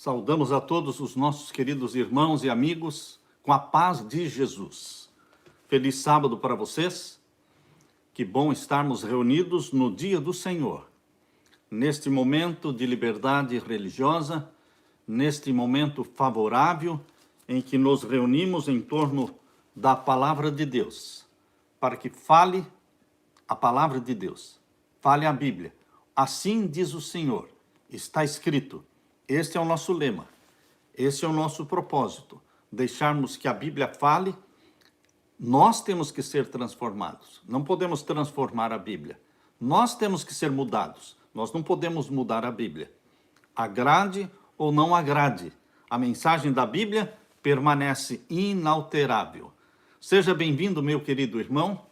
Saudamos a todos os nossos queridos irmãos e amigos com a paz de Jesus. Feliz sábado para vocês. Que bom estarmos reunidos no dia do Senhor. Neste momento de liberdade religiosa, neste momento favorável em que nos reunimos em torno da palavra de Deus, para que fale a palavra de Deus, fale a Bíblia. Assim diz o Senhor, está escrito. Este é o nosso lema, esse é o nosso propósito, deixarmos que a Bíblia fale. Nós temos que ser transformados, não podemos transformar a Bíblia. Nós temos que ser mudados, nós não podemos mudar a Bíblia. Agrade ou não agrade, a mensagem da Bíblia permanece inalterável. Seja bem-vindo, meu querido irmão,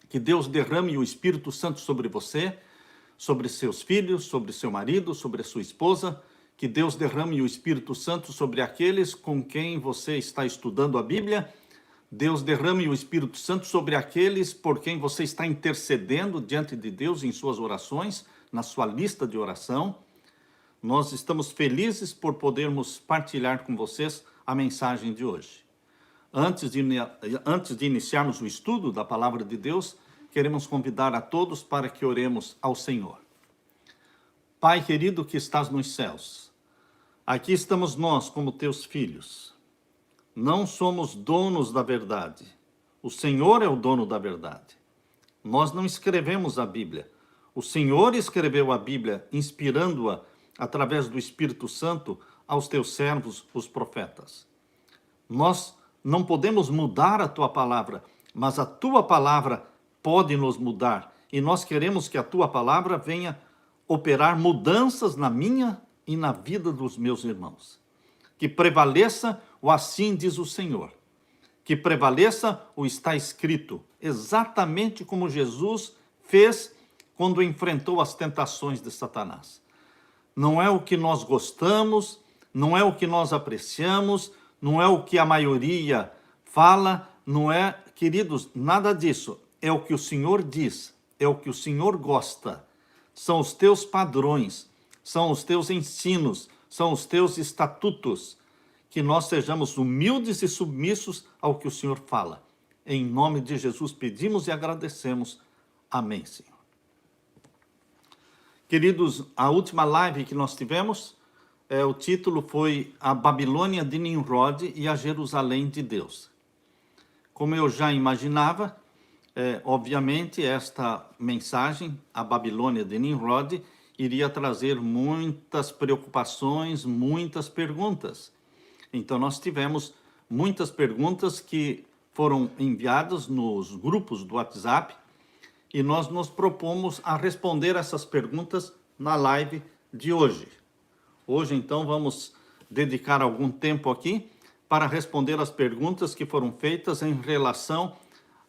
que Deus derrame o Espírito Santo sobre você, sobre seus filhos, sobre seu marido, sobre a sua esposa. Que Deus derrame o Espírito Santo sobre aqueles com quem você está estudando a Bíblia. Deus derrame o Espírito Santo sobre aqueles por quem você está intercedendo diante de Deus em suas orações, na sua lista de oração. Nós estamos felizes por podermos partilhar com vocês a mensagem de hoje. Antes de iniciarmos o estudo da Palavra de Deus, queremos convidar a todos para que oremos ao Senhor. Pai querido que estás nos céus, aqui estamos nós como teus filhos. Não somos donos da verdade. O Senhor é o dono da verdade. Nós não escrevemos a Bíblia. O Senhor escreveu a Bíblia, inspirando-a através do Espírito Santo aos teus servos, os profetas. Nós não podemos mudar a tua palavra, mas a tua palavra pode nos mudar. E nós queremos que a tua palavra venha operar mudanças na minha e na vida dos meus irmãos. Que prevaleça o assim diz o Senhor. Que prevaleça o está escrito, exatamente como Jesus fez quando enfrentou as tentações de Satanás. Não é o que nós gostamos, não é o que nós apreciamos, não é o que a maioria fala, não é, queridos, nada disso. É o que o Senhor diz, é o que o Senhor gosta. São os teus padrões, são os teus ensinos, são os teus estatutos. Que nós sejamos humildes e submissos ao que o Senhor fala. Em nome de Jesus pedimos e agradecemos. Amém, Senhor. Queridos, a última live que nós tivemos, o título foi A Babilônia de Nimrod e a Jerusalém de Deus. Como eu já imaginava, obviamente esta mensagem, a Babilônia de Nimrod, iria trazer muitas preocupações, muitas perguntas. Então nós tivemos muitas perguntas que foram enviadas nos grupos do WhatsApp e nós nos propomos a responder essas perguntas na live de hoje. Hoje, então, vamos dedicar algum tempo aqui para responder as perguntas que foram feitas em relação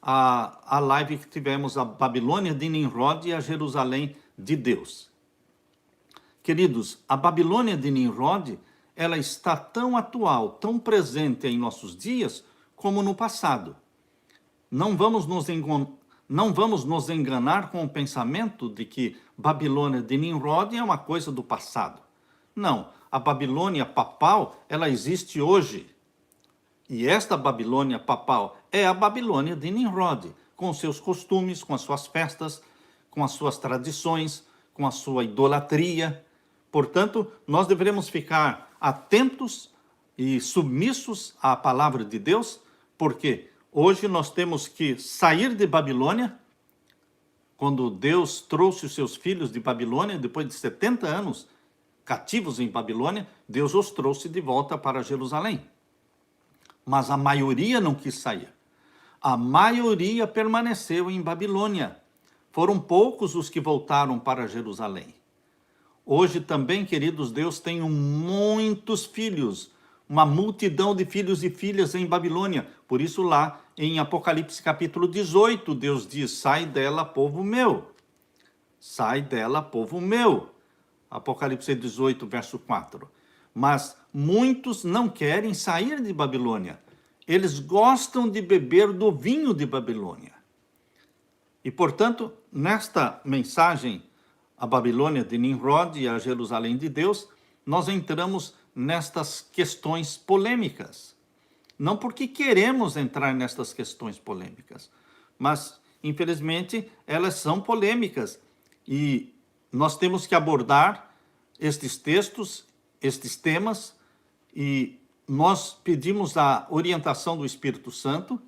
à live que tivemos, a Babilônia de Nimrod e a Jerusalém de Deus. Queridos, a Babilônia de Nimrod, ela está tão atual, tão presente em nossos dias, como no passado. Não vamos nos enganar com o pensamento de que Babilônia de Nimrod é uma coisa do passado. Não, a Babilônia papal, ela existe hoje. E esta Babilônia papal é a Babilônia de Nimrod, com seus costumes, com as suas festas, com as suas tradições, com a sua idolatria. Portanto, nós devemos ficar atentos e submissos à palavra de Deus, porque hoje nós temos que sair de Babilônia. Quando Deus trouxe os seus filhos de Babilônia, depois de 70 anos cativos em Babilônia, Deus os trouxe de volta para Jerusalém. Mas a maioria não quis sair. A maioria permaneceu em Babilônia. Foram poucos os que voltaram para Jerusalém. Hoje também, queridos, Deus tem muitos filhos, uma multidão de filhos e filhas em Babilônia. Por isso lá em Apocalipse capítulo 18, Deus diz, sai dela, povo meu. Sai dela, povo meu. Apocalipse 18, verso 4. Mas muitos não querem sair de Babilônia. Eles gostam de beber do vinho de Babilônia. E, portanto, nesta mensagem, a Babilônia de Nimrod e a Jerusalém de Deus, nós entramos nestas questões polêmicas. Não porque queremos entrar nestas questões polêmicas, mas, infelizmente, elas são polêmicas. E nós temos que abordar estes textos, estes temas, e nós pedimos a orientação do Espírito Santo.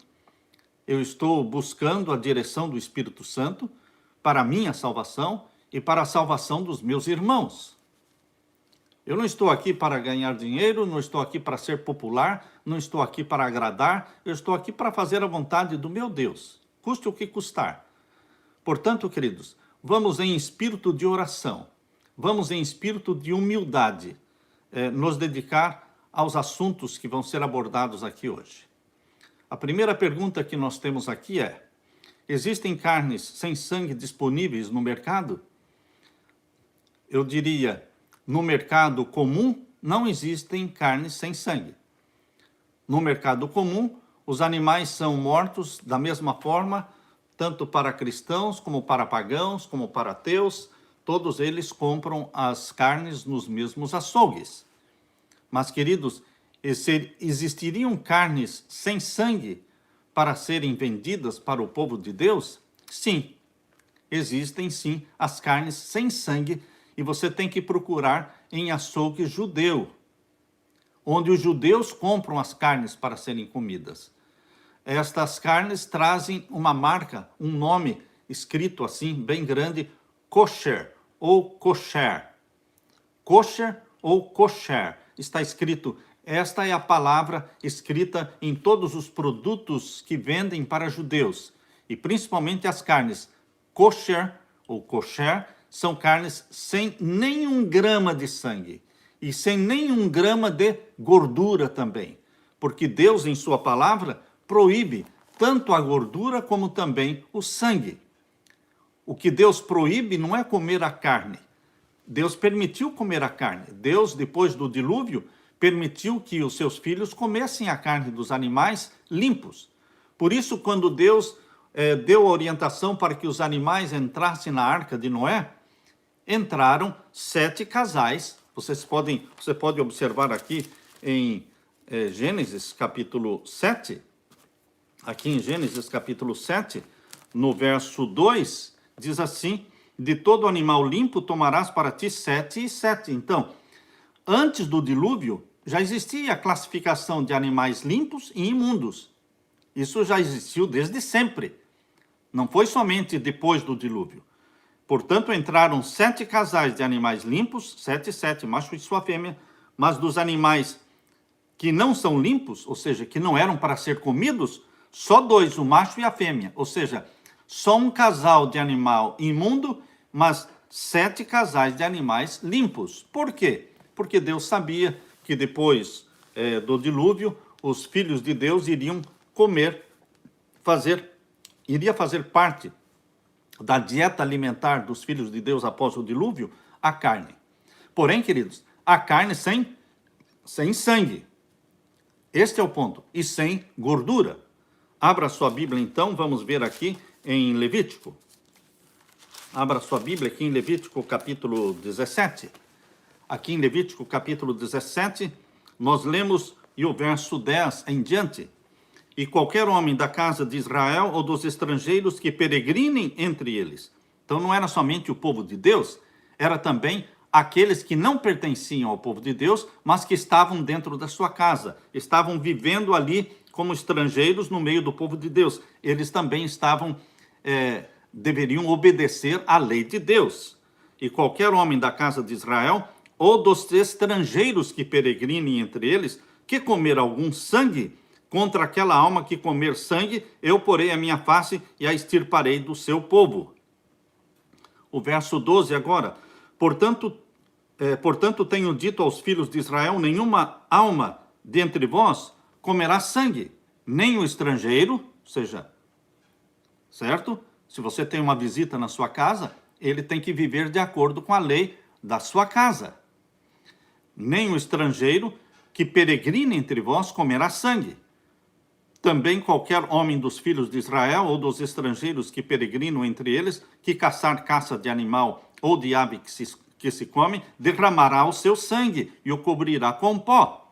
Eu estou buscando a direção do Espírito Santo para a minha salvação e para a salvação dos meus irmãos. Eu não estou aqui para ganhar dinheiro, não estou aqui para ser popular, não estou aqui para agradar, eu estou aqui para fazer a vontade do meu Deus, custe o que custar. Portanto, queridos, vamos em espírito de oração, vamos em espírito de humildade, nos dedicar aos assuntos que vão ser abordados aqui hoje. A primeira pergunta que nós temos aqui é: existem carnes sem sangue disponíveis no mercado? Eu diria, no mercado comum não existem carnes sem sangue. No mercado comum, os animais são mortos da mesma forma, tanto para cristãos, como para pagãos, como para ateus. Todos eles compram as carnes nos mesmos açougues. Mas, queridos, existiriam carnes sem sangue para serem vendidas para o povo de Deus? Sim, existem sim as carnes sem sangue, e você tem que procurar em açougue judeu, onde os judeus compram as carnes para serem comidas. Estas carnes trazem uma marca, um nome escrito assim, bem grande, kosher ou kosher. Kosher ou kosher. Está escrito, esta é a palavra escrita em todos os produtos que vendem para judeus, e principalmente as carnes kosher ou kosher, são carnes sem nenhum grama de sangue e sem nenhum grama de gordura também, porque Deus, em sua palavra, proíbe tanto a gordura como também o sangue. O que Deus proíbe não é comer a carne. Deus permitiu comer a carne. Deus, depois do dilúvio, permitiu que os seus filhos comessem a carne dos animais limpos. Por isso, quando Deus deu a orientação para que os animais entrassem na arca de Noé, entraram 7 casais. Você pode observar aqui em Gênesis capítulo 7, aqui em Gênesis capítulo 7, no verso 2, diz assim: de todo animal limpo tomarás para ti 7 e 7. Então, antes do dilúvio, já existia a classificação de animais limpos e imundos. Isso já existiu desde sempre. Não foi somente depois do dilúvio. Portanto, entraram 7 casais de animais limpos, 7 e 7, macho e sua fêmea, mas dos animais que não são limpos, ou seja, que não eram para ser comidos, só 2, o macho e a fêmea. Ou seja, só um casal de animal imundo, mas 7 casais de animais limpos. Por quê? Porque Deus sabia que depois do dilúvio, os filhos de Deus iriam comer, iria fazer parte da dieta alimentar dos filhos de Deus após o dilúvio, a carne. Porém, queridos, a carne sem sangue. Este é o ponto. E sem gordura. Abra sua Bíblia, então, vamos ver aqui em Levítico. Abra sua Bíblia aqui em Levítico, capítulo 17. Aqui em Levítico, capítulo 17, nós lemos, e o verso 10 em diante: e qualquer homem da casa de Israel ou dos estrangeiros que peregrinem entre eles. Então não era somente o povo de Deus, era também aqueles que não pertenciam ao povo de Deus, mas que estavam dentro da sua casa, estavam vivendo ali como estrangeiros no meio do povo de Deus. Eles também deveriam obedecer à lei de Deus. E qualquer homem da casa de Israel ou dos estrangeiros que peregrinem entre eles, que comer algum sangue, contra aquela alma que comer sangue, eu porei a minha face e a extirparei do seu povo. O verso 12 agora: portanto tenho dito aos filhos de Israel, nenhuma alma dentre vós comerá sangue, nem o estrangeiro, ou seja, certo? Se você tem uma visita na sua casa, ele tem que viver de acordo com a lei da sua casa. Nem o estrangeiro que peregrina entre vós comerá sangue. Também qualquer homem dos filhos de Israel ou dos estrangeiros que peregrinam entre eles, que caçar caça de animal ou de ave que que se come, derramará o seu sangue e o cobrirá com pó.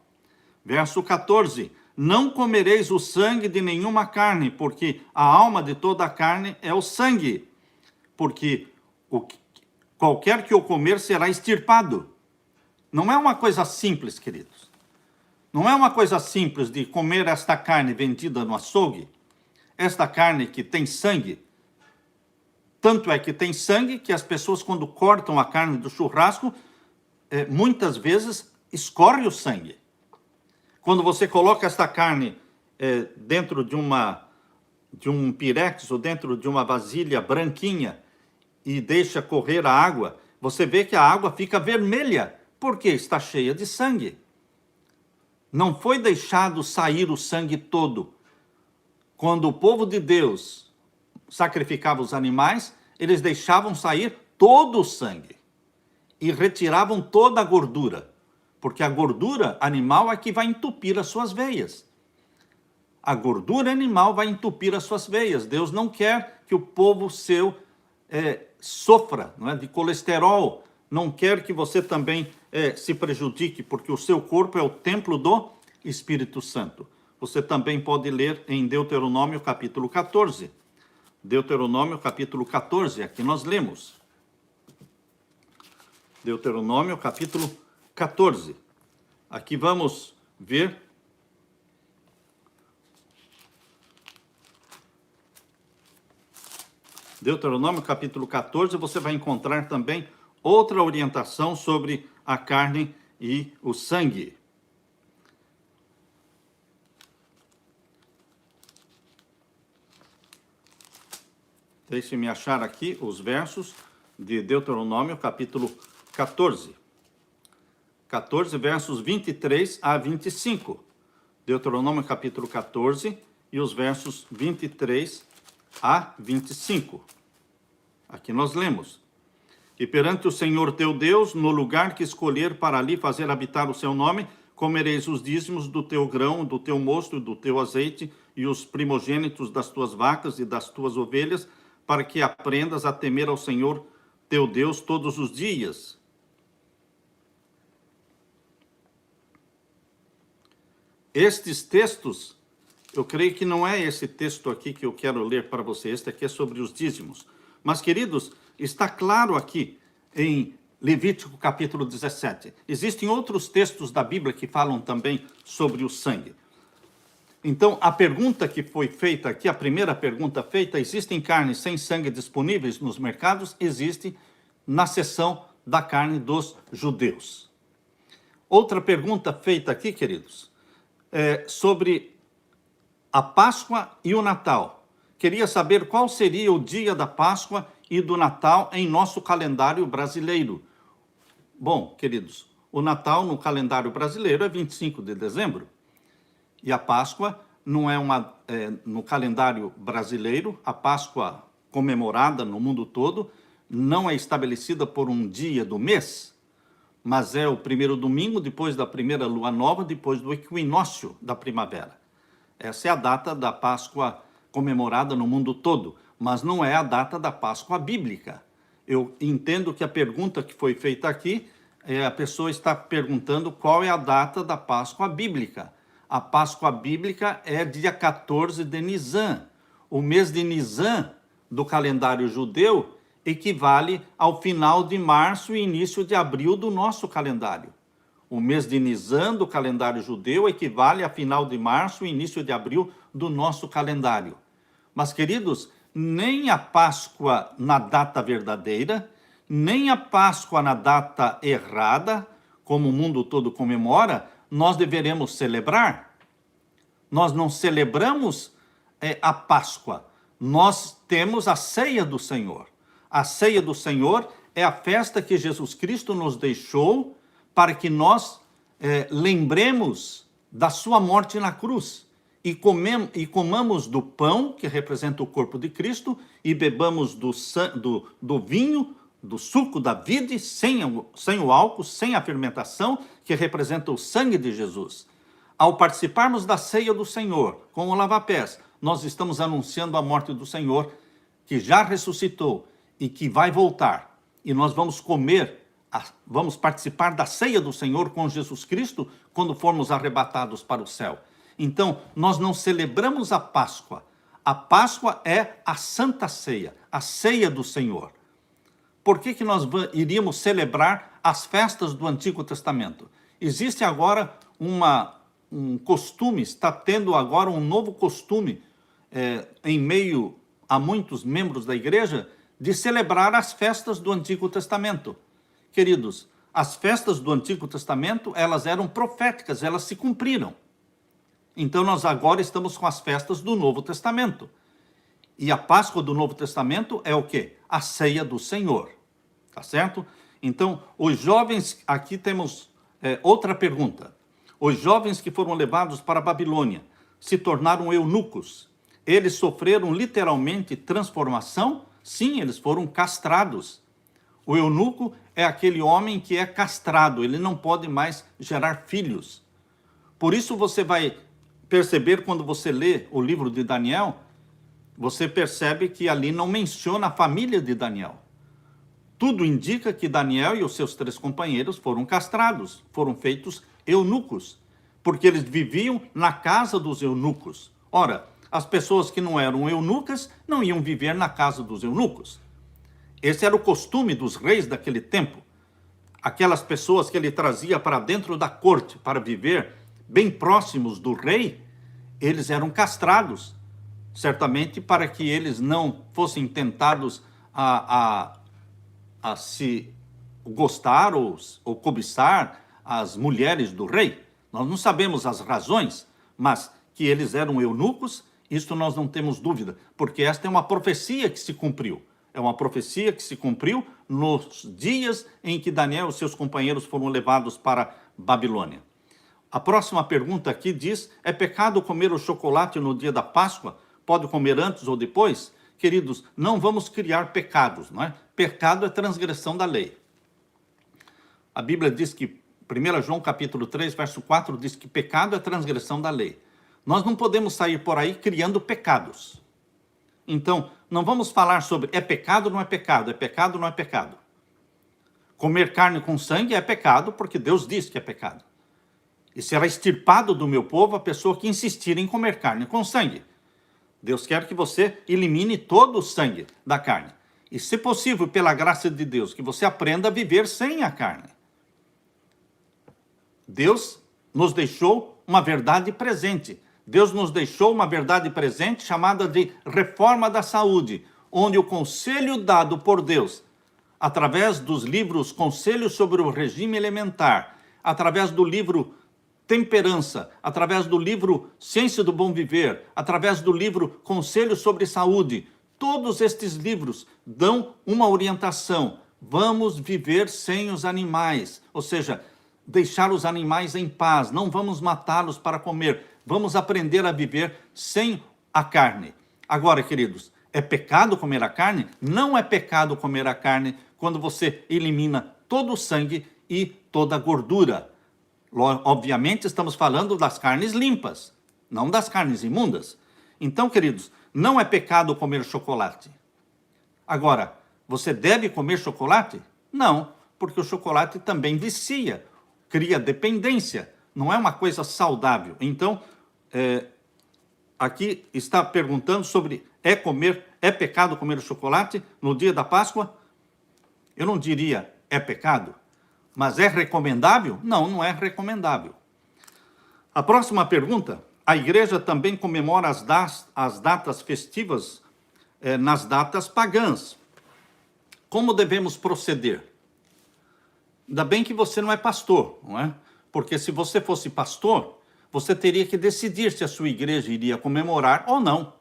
Verso 14. Não comereis o sangue de nenhuma carne, porque a alma de toda a carne é o sangue. Porque qualquer que o comer será extirpado. Não é uma coisa simples, queridos. Não é uma coisa simples de comer esta carne vendida no açougue. Esta carne que tem sangue. Tanto é que tem sangue que as pessoas, quando cortam a carne do churrasco, muitas vezes escorre o sangue. Quando você coloca esta carne dentro de um pirex ou dentro de uma vasilha branquinha e deixa correr a água, você vê que a água fica vermelha, porque está cheia de sangue. Não foi deixado sair o sangue todo. Quando o povo de Deus sacrificava os animais, eles deixavam sair todo o sangue e retiravam toda a gordura, porque a gordura animal é que vai entupir as suas veias. A gordura animal vai entupir as suas veias. Deus não quer que o povo seu sofra, não é, de colesterol, não quer que você também se prejudique, porque o seu corpo é o templo do Espírito Santo. Você também pode ler em Deuteronômio capítulo 14. Deuteronômio capítulo 14, aqui nós lemos. Deuteronômio capítulo 14. Aqui vamos ver Deuteronômio capítulo 14, você vai encontrar também outra orientação sobre a carne e o sangue. Deixe-me achar aqui os versos de Deuteronômio capítulo 14. 14, versos 23 a 25. Deuteronômio capítulo 14 e os versos 23 a 25. Aqui nós lemos. E perante o Senhor teu Deus, no lugar que escolher para ali fazer habitar o seu nome, comereis os dízimos do teu grão, do teu mosto, do teu azeite, e os primogênitos das tuas vacas e das tuas ovelhas, para que aprendas a temer ao Senhor teu Deus todos os dias. Estes textos, eu creio que não é esse texto aqui que eu quero ler para você, este aqui é sobre os dízimos. Mas, queridos, está claro aqui em Levítico capítulo 17. Existem outros textos da Bíblia que falam também sobre o sangue. Então, a pergunta que foi feita aqui, a primeira pergunta feita, existem carnes sem sangue disponíveis nos mercados? Existe na seção da carne dos judeus. Outra pergunta feita aqui, queridos, é sobre a Páscoa e o Natal. Queria saber qual seria o dia da Páscoa e do Natal em nosso calendário brasileiro. Bom, queridos, o Natal no calendário brasileiro é 25 de dezembro. E a Páscoa não é no calendário brasileiro, a Páscoa comemorada no mundo todo não é estabelecida por um dia do mês, mas é o primeiro domingo depois da primeira lua nova, depois do equinócio da primavera. Essa é a data da Páscoa comemorada no mundo todo, mas não é a data da Páscoa bíblica. Eu entendo que a pergunta que foi feita aqui, a pessoa está perguntando qual é a data da Páscoa bíblica. A Páscoa bíblica é dia 14 de Nisan. O mês de Nisan do calendário judeu equivale ao final de março e início de abril do nosso calendário. O mês de Nisan do calendário judeu equivale a final de março e início de abril do nosso calendário. Mas, queridos, nem a Páscoa na data verdadeira, nem a Páscoa na data errada, como o mundo todo comemora, nós deveremos celebrar. Nós não celebramos a Páscoa, nós temos a ceia do Senhor. A ceia do Senhor é a festa que Jesus Cristo nos deixou para que nós lembremos da sua morte na cruz e comamos do pão, que representa o corpo de Cristo, e bebamos do vinho, do suco da vide, sem o álcool, sem a fermentação, que representa o sangue de Jesus. Ao participarmos da ceia do Senhor, com o lava-pés, nós estamos anunciando a morte do Senhor, que já ressuscitou e que vai voltar. E nós vamos comer vamos participar da ceia do Senhor com Jesus Cristo quando formos arrebatados para o céu. Então, nós não celebramos a Páscoa. A Páscoa é a Santa Ceia, a ceia do Senhor. Por que nós iríamos celebrar as festas do Antigo Testamento? Existe agora um costume, está tendo agora um novo costume em meio a muitos membros da igreja de celebrar as festas do Antigo Testamento. Queridos, as festas do Antigo Testamento, elas eram proféticas, elas se cumpriram. Então nós agora estamos com as festas do Novo Testamento. E a Páscoa do Novo Testamento é o quê? A ceia do Senhor. Tá certo? Então, os jovens, aqui temos outra pergunta. Os jovens que foram levados para a Babilônia se tornaram eunucos. Eles sofreram literalmente transformação? Sim, eles foram castrados. O eunuco é aquele homem que é castrado, ele não pode mais gerar filhos. Por isso você vai perceber, quando você lê o livro de Daniel, você percebe que ali não menciona a família de Daniel. Tudo indica que Daniel e os seus 3 companheiros foram castrados, foram feitos eunucos, porque eles viviam na casa dos eunucos. Ora, as pessoas que não eram eunucas não iam viver na casa dos eunucos. Esse era o costume dos reis daquele tempo. Aquelas pessoas que ele trazia para dentro da corte para viver bem próximos do rei, eles eram castrados, certamente para que eles não fossem tentados a se gostar ou cobiçar as mulheres do rei. Nós não sabemos as razões, mas que eles eram eunucos, isso nós não temos dúvida, porque esta é uma profecia que se cumpriu. É uma profecia que se cumpriu nos dias em que Daniel e seus companheiros foram levados para Babilônia. A próxima pergunta aqui diz: é pecado comer o chocolate no dia da Páscoa? Pode comer antes ou depois? Queridos, não vamos criar pecados, não é? Pecado é transgressão da lei. A Bíblia diz que, 1 João capítulo 3, verso 4, diz que pecado é transgressão da lei. Nós não podemos sair por aí criando pecados. Então, não vamos falar sobre é pecado ou não é pecado, é pecado ou não é pecado. Comer carne com sangue é pecado porque Deus diz que é pecado. E será extirpado do meu povo a pessoa que insistir em comer carne com sangue. Deus quer que você elimine todo o sangue da carne. E, se possível, pela graça de Deus, que você aprenda a viver sem a carne. Deus nos deixou uma verdade presente. Deus nos deixou uma verdade presente chamada de reforma da saúde, onde o conselho dado por Deus, através dos livros Conselhos sobre o Regime Elementar, através do livro Temperança, através do livro Ciência do Bom Viver, através do livro Conselhos sobre Saúde, todos estes livros dão uma orientação. Vamos viver sem os animais, ou seja, deixar os animais em paz, não vamos matá-los para comer, vamos aprender a viver sem a carne. Agora, queridos, é pecado comer a carne? Não é pecado comer a carne quando você elimina todo o sangue e toda a gordura. Obviamente, estamos falando das carnes limpas, não das carnes imundas. Então, queridos, não é pecado comer chocolate. Agora, você deve comer chocolate? Não, porque o chocolate também vicia, cria dependência, não é uma coisa saudável. Então, aqui está perguntando sobre é pecado comer chocolate no dia da Páscoa? Eu não diria é pecado, mas é recomendável? Não, não é recomendável. A próxima pergunta: a igreja também comemora as datas festivas nas datas pagãs. Como devemos proceder? Ainda bem que você não é pastor, não é? Porque se você fosse pastor, você teria que decidir se a sua igreja iria comemorar ou não.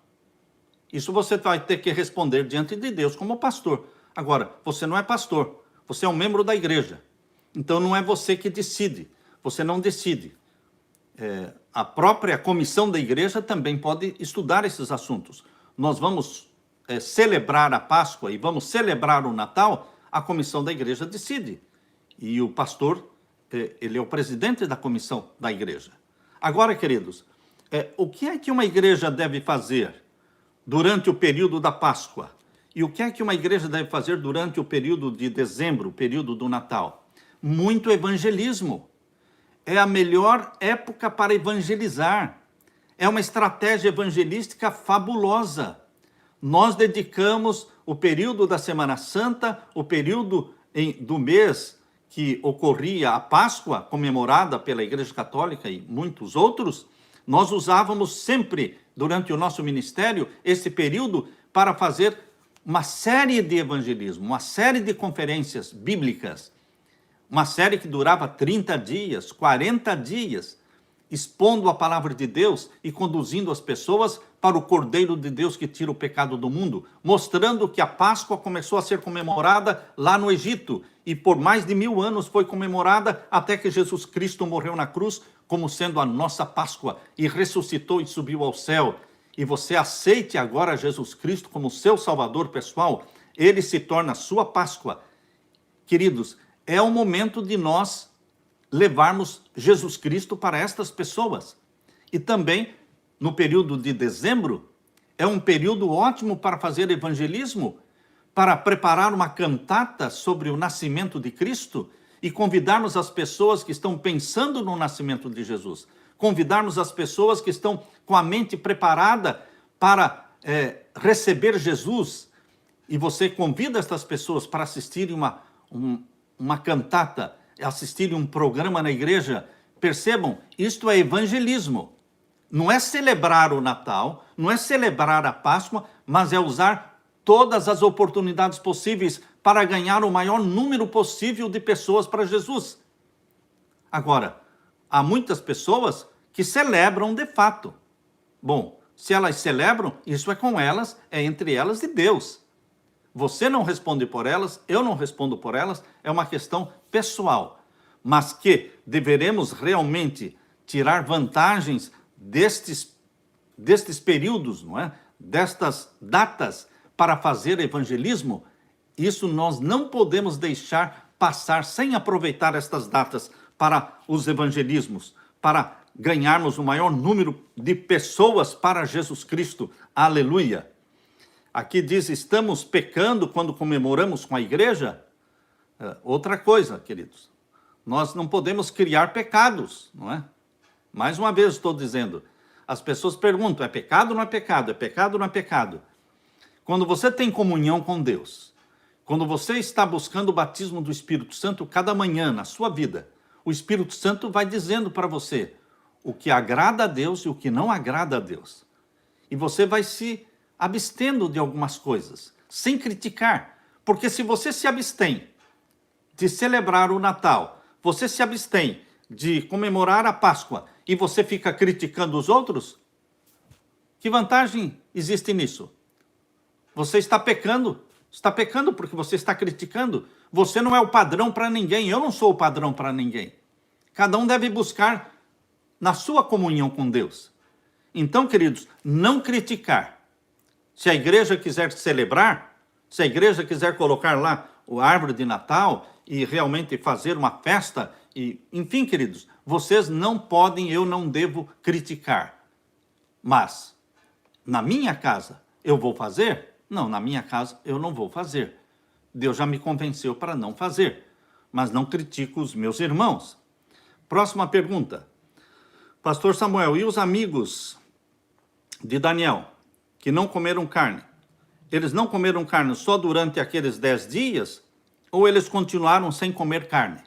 Isso você vai ter que responder diante de Deus como pastor. Agora, você não é pastor, você é um membro da igreja. Então não é você que decide, você não decide. A própria comissão da igreja também pode estudar esses assuntos. Nós vamos celebrar a Páscoa e vamos celebrar o Natal, a comissão da igreja decide. E o pastor, ele é o presidente da comissão da igreja. Agora, queridos, o que é que uma igreja deve fazer durante o período da Páscoa? E o que é que uma igreja deve fazer durante o período de dezembro, o período do Natal? muito evangelismo. É a melhor época para evangelizar. É uma estratégia evangelística fabulosa. Nós dedicamos o período da Semana Santa, o período do mês que ocorria a Páscoa, comemorada pela Igreja Católica e muitos outros, nós usávamos sempre, durante o nosso ministério, esse período para fazer uma série de evangelismo, uma série de conferências bíblicas, uma série que durava 30 dias, 40 dias, expondo a palavra de Deus e conduzindo as pessoas para o Cordeiro de Deus que tira o pecado do mundo, mostrando que a Páscoa começou a ser comemorada lá no Egito e por mais de 1000 anos foi comemorada até que Jesus Cristo morreu na cruz como sendo a nossa Páscoa e ressuscitou e subiu ao céu. E você aceite agora Jesus Cristo como seu Salvador pessoal, ele se torna a sua Páscoa. Queridos, é o momento de nós levarmos Jesus Cristo para estas pessoas. E também, no período de dezembro, é um período ótimo para fazer evangelismo, para preparar uma cantata sobre o nascimento de Cristo e convidarmos as pessoas que estão pensando no nascimento de Jesus, convidarmos as pessoas que estão com a mente preparada para receber Jesus, e você convida estas pessoas para assistirem uma cantata, assistirem um programa na igreja. Percebam, isto é evangelismo. Não é celebrar o Natal, não é celebrar a Páscoa, mas é usar todas as oportunidades possíveis para ganhar o maior número possível de pessoas para Jesus. Agora, há muitas pessoas que celebram de fato. Bom, se elas celebram, isso é com elas, é entre elas e Deus. Você não responde por elas, eu não respondo por elas, é uma questão pessoal. Mas que deveremos realmente tirar vantagens destes períodos, não é? Destas datas para fazer evangelismo, isso nós não podemos deixar passar sem aproveitar estas datas para os evangelismos, para ganharmos o maior número de pessoas para Jesus Cristo. Aleluia! Aqui diz, estamos pecando quando comemoramos com a igreja? Outra coisa, queridos, nós não podemos criar pecados, não é? Mais uma vez estou dizendo, as pessoas perguntam, é pecado ou não é pecado? É pecado ou não é pecado? Quando você tem comunhão com Deus, quando você está buscando o batismo do Espírito Santo cada manhã na sua vida, o Espírito Santo vai dizendo para você o que agrada a Deus e o que não agrada a Deus. E você vai se abstendo de algumas coisas, sem criticar. Porque se você se abstém de celebrar o Natal, você se abstém de comemorar a Páscoa e você fica criticando os outros, que vantagem existe nisso? Você está pecando porque você está criticando. Você não é o padrão para ninguém, eu não sou o padrão para ninguém. Cada um deve buscar na sua comunhão com Deus. Então, queridos, não criticar. Se a igreja quiser celebrar, se a igreja quiser colocar lá a árvore de Natal e realmente fazer uma festa, enfim, queridos, vocês não podem, eu não devo criticar. Mas, na minha casa, eu vou fazer? Não, na minha casa eu não vou fazer. Deus já me convenceu para não fazer, mas não critico os meus irmãos. Próxima pergunta. Pastor Samuel, e os amigos de Daniel, que não comeram carne? Eles não comeram carne só durante aqueles 10 dias? Ou eles continuaram sem comer carne?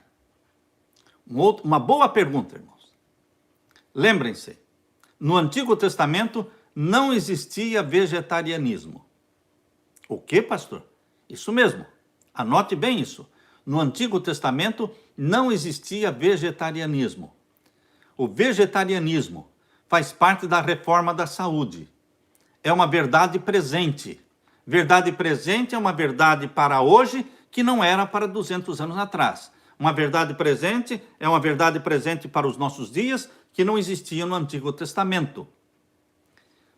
Uma boa pergunta, irmãos. Lembrem-se, no Antigo Testamento não existia vegetarianismo. O que, pastor? Isso mesmo. Anote bem isso. No Antigo Testamento não existia vegetarianismo. O vegetarianismo faz parte da reforma da saúde. É uma verdade presente. Verdade presente é uma verdade para hoje que não era para 200 anos atrás. Uma verdade presente é uma verdade presente para os nossos dias que não existia no Antigo Testamento.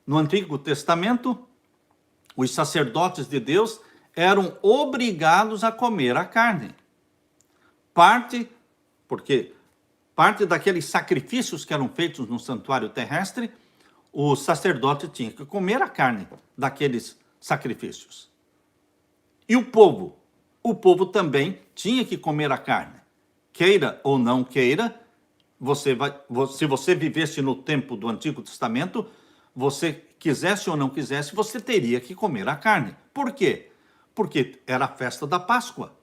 No Antigo Testamento, os sacerdotes de Deus eram obrigados a comer a carne. Porque parte daqueles sacrifícios que eram feitos no santuário terrestre, o sacerdote tinha que comer a carne daqueles sacrifícios. E o povo também tinha que comer a carne. queira ou não queira, se você vivesse no tempo do Antigo Testamento, você quisesse ou não quisesse, você teria que comer a carne. Por quê? Porque era a festa da Páscoa.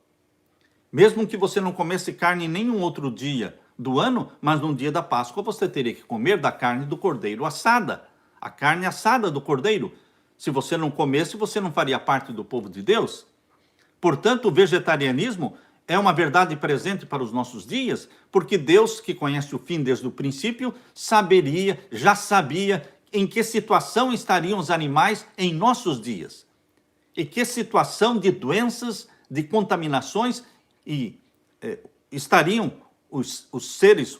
Mesmo que você não comesse carne em nenhum outro dia do ano, mas no dia da Páscoa você teria que comer da carne do cordeiro assada. A carne assada do cordeiro. Se você não comesse, você não faria parte do povo de Deus. Portanto, o vegetarianismo é uma verdade presente para os nossos dias, porque Deus, que conhece o fim desde o princípio, já sabia em que situação estariam os animais em nossos dias. E que situação de doenças, de contaminações estariam os seres,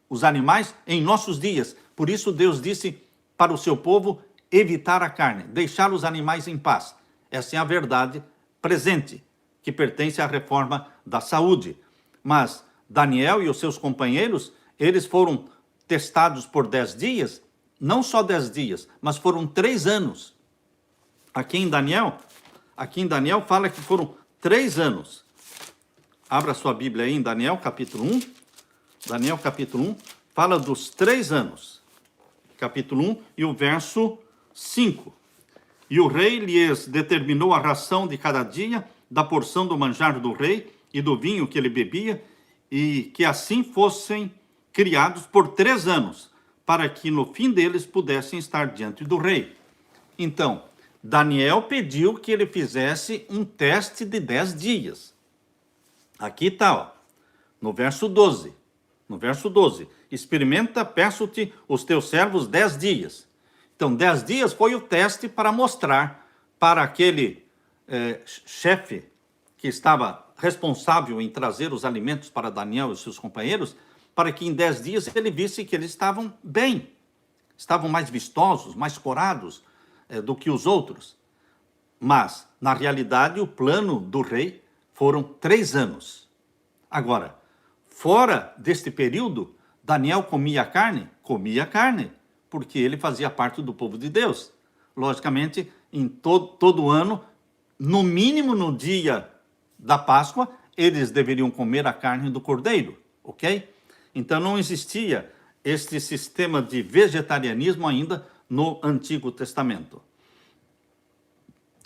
os animais em nossos dias. Por isso Deus disse para o seu povo evitar a carne, deixar os animais em paz. Essa é a verdade presente, que pertence à reforma da saúde. Mas Daniel e os seus companheiros, eles foram testados por 10 dias, não só 10 dias, mas foram 3 anos. Aqui em Daniel fala que foram 3 anos. Abra sua Bíblia aí em Daniel capítulo 1. Daniel capítulo 1 fala dos 3 anos. Capítulo 1 e o verso 5. E o rei lhes determinou a ração de cada dia, da porção do manjar do rei e do vinho que ele bebia, e que assim fossem criados por 3 anos, para que no fim deles pudessem estar diante do rei. Então, Daniel pediu que ele fizesse um teste de 10 dias. Aqui está, no verso 12. No verso 12, experimenta, peço-te, os teus servos 10 dias. Então, 10 dias foi o teste para mostrar para aquele chefe que estava responsável em trazer os alimentos para Daniel e seus companheiros, para que em 10 dias ele visse que eles estavam bem, estavam mais vistosos, mais corados do que os outros. Mas, na realidade, o plano do rei foram 3 anos. Agora, fora deste período, Daniel comia carne? Comia carne, porque ele fazia parte do povo de Deus. Logicamente, em todo ano, no mínimo no dia da Páscoa, eles deveriam comer a carne do cordeiro, ok? Então não existia este sistema de vegetarianismo ainda no Antigo Testamento.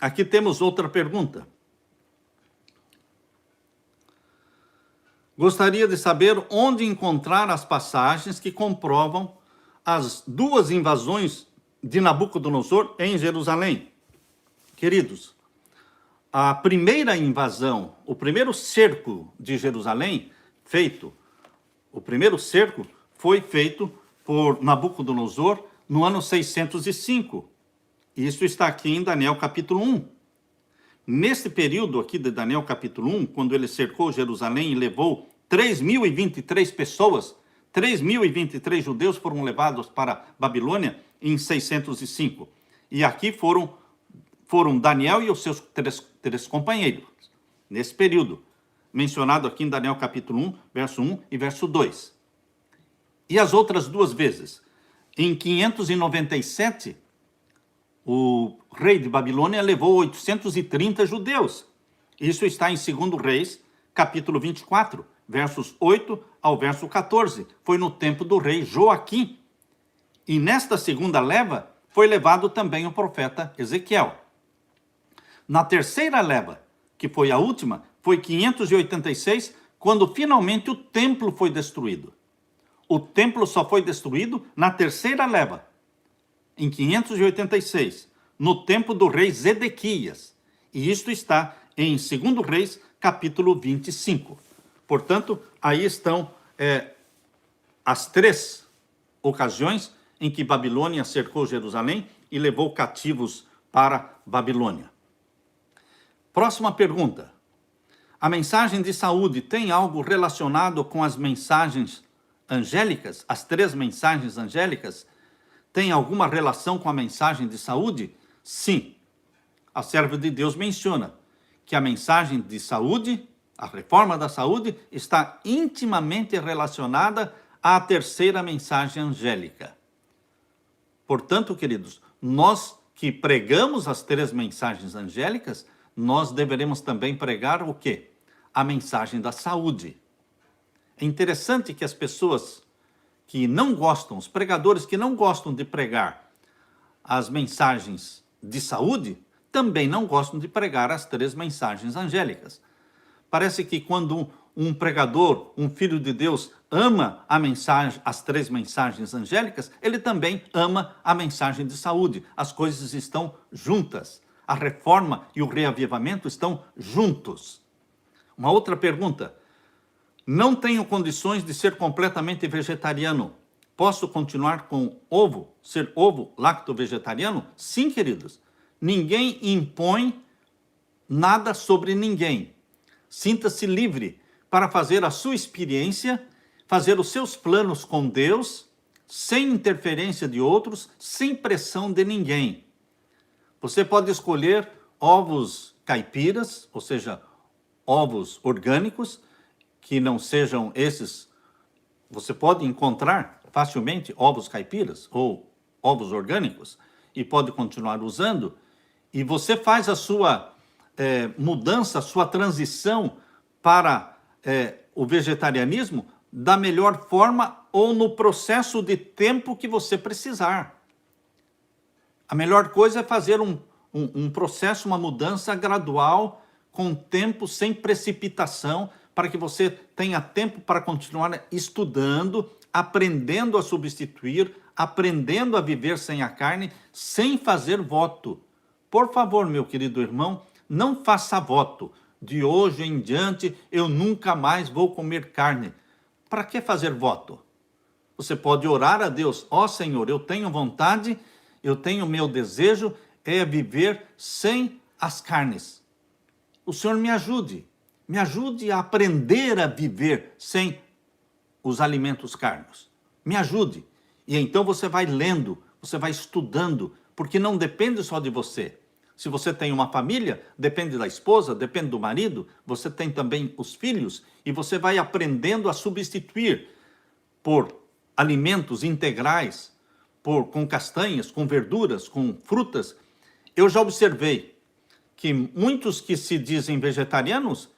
Aqui temos outra pergunta. Gostaria de saber onde encontrar as passagens que comprovam as 2 invasões de Nabucodonosor em Jerusalém. Queridos, a primeira invasão, o primeiro cerco de Jerusalém o primeiro cerco foi feito por Nabucodonosor no ano 605. Isso está aqui em Daniel capítulo 1. Nesse período aqui de Daniel capítulo 1, quando ele cercou Jerusalém e levou 3.023 pessoas, 3.023 judeus foram levados para Babilônia em 605. E aqui foram Daniel e os seus três companheiros, nesse período, mencionado aqui em Daniel capítulo 1, verso 1 e verso 2. E as outras 2 vezes, em 597, o rei de Babilônia levou 830 judeus. Isso está em 2 Reis, capítulo 24, versos 8 ao verso 14. Foi no tempo do rei Joaquim. E nesta segunda leva, foi levado também o profeta Ezequiel. Na terceira leva, que foi a última, foi 586, quando finalmente o templo foi destruído. O templo só foi destruído na terceira leva, em 586, no tempo do rei Zedequias. E isto está em 2 Reis, capítulo 25. Portanto, aí estão as 3 ocasiões em que Babilônia cercou Jerusalém e levou cativos para Babilônia. Próxima pergunta. A mensagem de saúde tem algo relacionado com as mensagens angélicas? As 3 mensagens angélicas têm alguma relação com a mensagem de saúde? Sim. A serva de Deus menciona que a mensagem de saúde, a reforma da saúde, está intimamente relacionada à terceira mensagem angélica. Portanto, queridos, nós que pregamos as 3 mensagens angélicas, nós deveremos também pregar o quê? A mensagem da saúde. É interessante que as pessoas que não gostam, os pregadores que não gostam de pregar as mensagens de saúde, também não gostam de pregar as 3 mensagens angélicas. Parece que quando um pregador, um filho de Deus, ama a mensagem, as 3 mensagens angélicas, ele também ama a mensagem de saúde. As coisas estão juntas. A reforma e o reavivamento estão juntos. Uma outra pergunta. Não tenho condições de ser completamente vegetariano. Posso continuar com ovo, ser ovo lacto-vegetariano? Sim, queridos. Ninguém impõe nada sobre ninguém. Sinta-se livre para fazer a sua experiência, fazer os seus planos com Deus, sem interferência de outros, sem pressão de ninguém. Você pode escolher ovos caipiras, ou seja, ovos orgânicos, que não sejam esses. Você pode encontrar facilmente ovos caipiras ou ovos orgânicos e pode continuar usando. E você faz a sua mudança, a sua transição para o vegetarianismo da melhor forma ou no processo de tempo que você precisar. A melhor coisa é fazer um processo, uma mudança gradual, com tempo, sem precipitação, para que você tenha tempo para continuar estudando, aprendendo a substituir, aprendendo a viver sem a carne, sem fazer voto. Por favor, meu querido irmão, não faça voto. De hoje em diante, eu nunca mais vou comer carne. Para que fazer voto? Você pode orar a Deus. Ó Senhor, eu tenho vontade, eu tenho meu desejo, é viver sem as carnes. O Senhor me ajude a aprender a viver sem os alimentos carnos. Me ajude. E então você vai lendo, você vai estudando, porque não depende só de você. Se você tem uma família, depende da esposa, depende do marido, você tem também os filhos, e você vai aprendendo a substituir por alimentos integrais, com castanhas, com verduras, com frutas. Eu já observei que muitos que se dizem vegetarianos,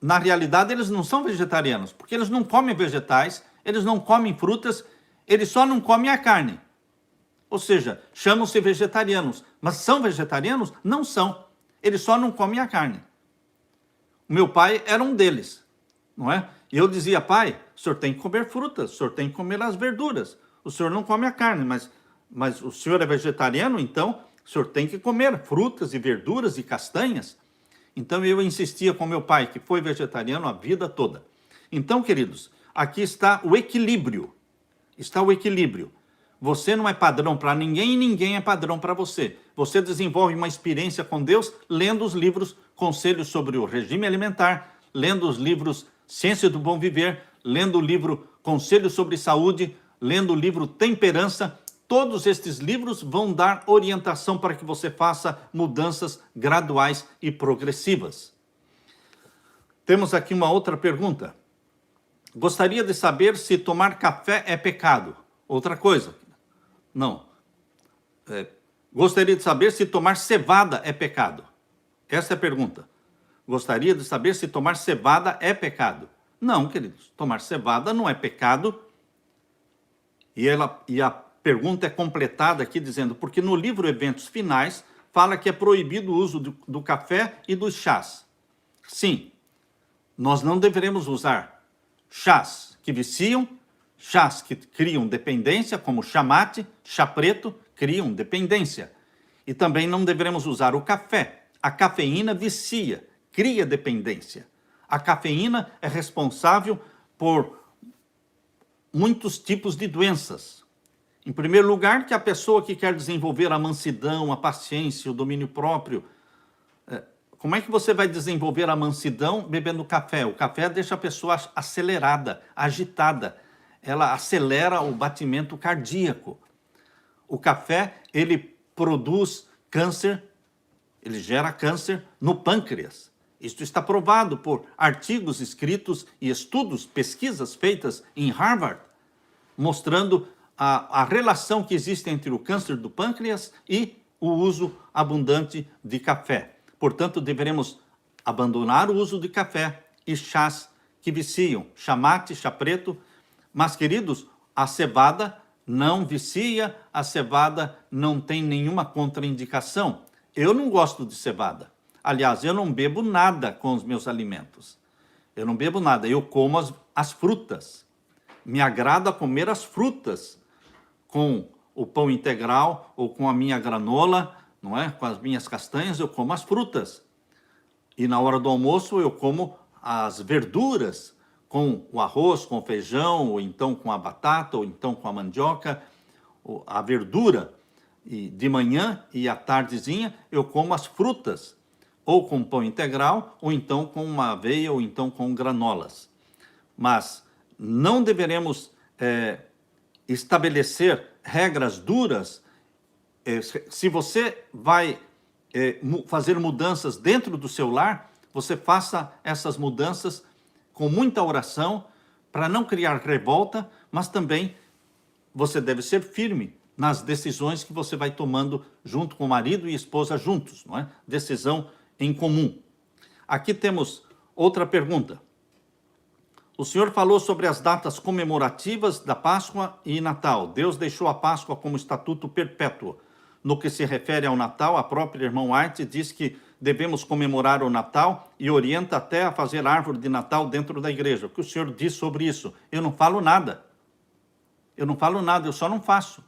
na realidade eles não são vegetarianos, porque eles não comem vegetais, eles não comem frutas, eles só não comem a carne. Ou seja, chamam-se vegetarianos, mas são vegetarianos? Não são. Eles só não comem a carne. O meu pai era um deles, não é? E eu dizia, pai, o senhor tem que comer frutas, o senhor tem que comer as verduras. O senhor não come a carne, mas o senhor é vegetariano, então o senhor tem que comer frutas e verduras e castanhas. Então eu insistia com meu pai, que foi vegetariano a vida toda. Então, queridos, aqui está o equilíbrio. Está o equilíbrio. Você não é padrão para ninguém e ninguém é padrão para você. Você desenvolve uma experiência com Deus lendo os livros Conselhos sobre o Regime Alimentar, lendo os livros Ciência do Bom Viver, lendo o livro Conselhos sobre Saúde, lendo o livro Temperança. Todos estes livros vão dar orientação para que você faça mudanças graduais e progressivas. Temos aqui uma outra pergunta. Gostaria de saber se tomar café é pecado. Outra coisa. Não. Gostaria de saber se tomar cevada é pecado. Essa é a pergunta. Gostaria de saber se tomar cevada é pecado. Não, queridos. Tomar cevada não é pecado. E a pergunta é completada aqui dizendo, porque no livro Eventos Finais fala que é proibido o uso do café e dos chás. Sim, nós não deveremos usar chás que viciam, chás que criam dependência, como chá mate, chá preto, criam dependência. E também não deveremos usar o café. A cafeína vicia, cria dependência. A cafeína é responsável por muitos tipos de doenças. Em primeiro lugar, que a pessoa que quer desenvolver a mansidão, a paciência, o domínio próprio, como é que você vai desenvolver a mansidão bebendo café? O café deixa a pessoa acelerada, agitada. Ela acelera o batimento cardíaco. O café, ele produz câncer, ele gera câncer no pâncreas. Isto está provado por artigos escritos e estudos, pesquisas feitas em Harvard, mostrando a relação que existe entre o câncer do pâncreas e o uso abundante de café. Portanto, deveremos abandonar o uso de café e chás que viciam, chá mate, chá preto. Mas, queridos, a cevada não vicia, a cevada não tem nenhuma contraindicação. Eu não gosto de cevada. Aliás, eu não bebo nada com os meus alimentos. Eu não bebo nada, eu como as frutas. Me agrada comer as frutas com o pão integral ou com a minha granola, não é? Com as minhas castanhas, eu como as frutas. E na hora do almoço eu como as verduras, com o arroz, com o feijão, ou então com a batata, ou então com a mandioca, a verdura. E de manhã e à tardezinha eu como as frutas, ou com pão integral, ou então com uma aveia, ou então com granolas. Mas não deveremos estabelecer regras duras. Se você vai fazer mudanças dentro do seu lar, você faça essas mudanças com muita oração, para não criar revolta, mas também você deve ser firme nas decisões que você vai tomando junto com o marido e esposa juntos, não é? Decisão em comum. Aqui temos outra pergunta. O senhor falou sobre as datas comemorativas da Páscoa e Natal. Deus deixou a Páscoa como estatuto perpétuo. No que se refere ao Natal, a própria irmã White diz que devemos comemorar o Natal e orienta até a fazer árvore de Natal dentro da igreja. O que o senhor diz sobre isso? Eu não falo nada. Eu não falo nada, eu só não faço.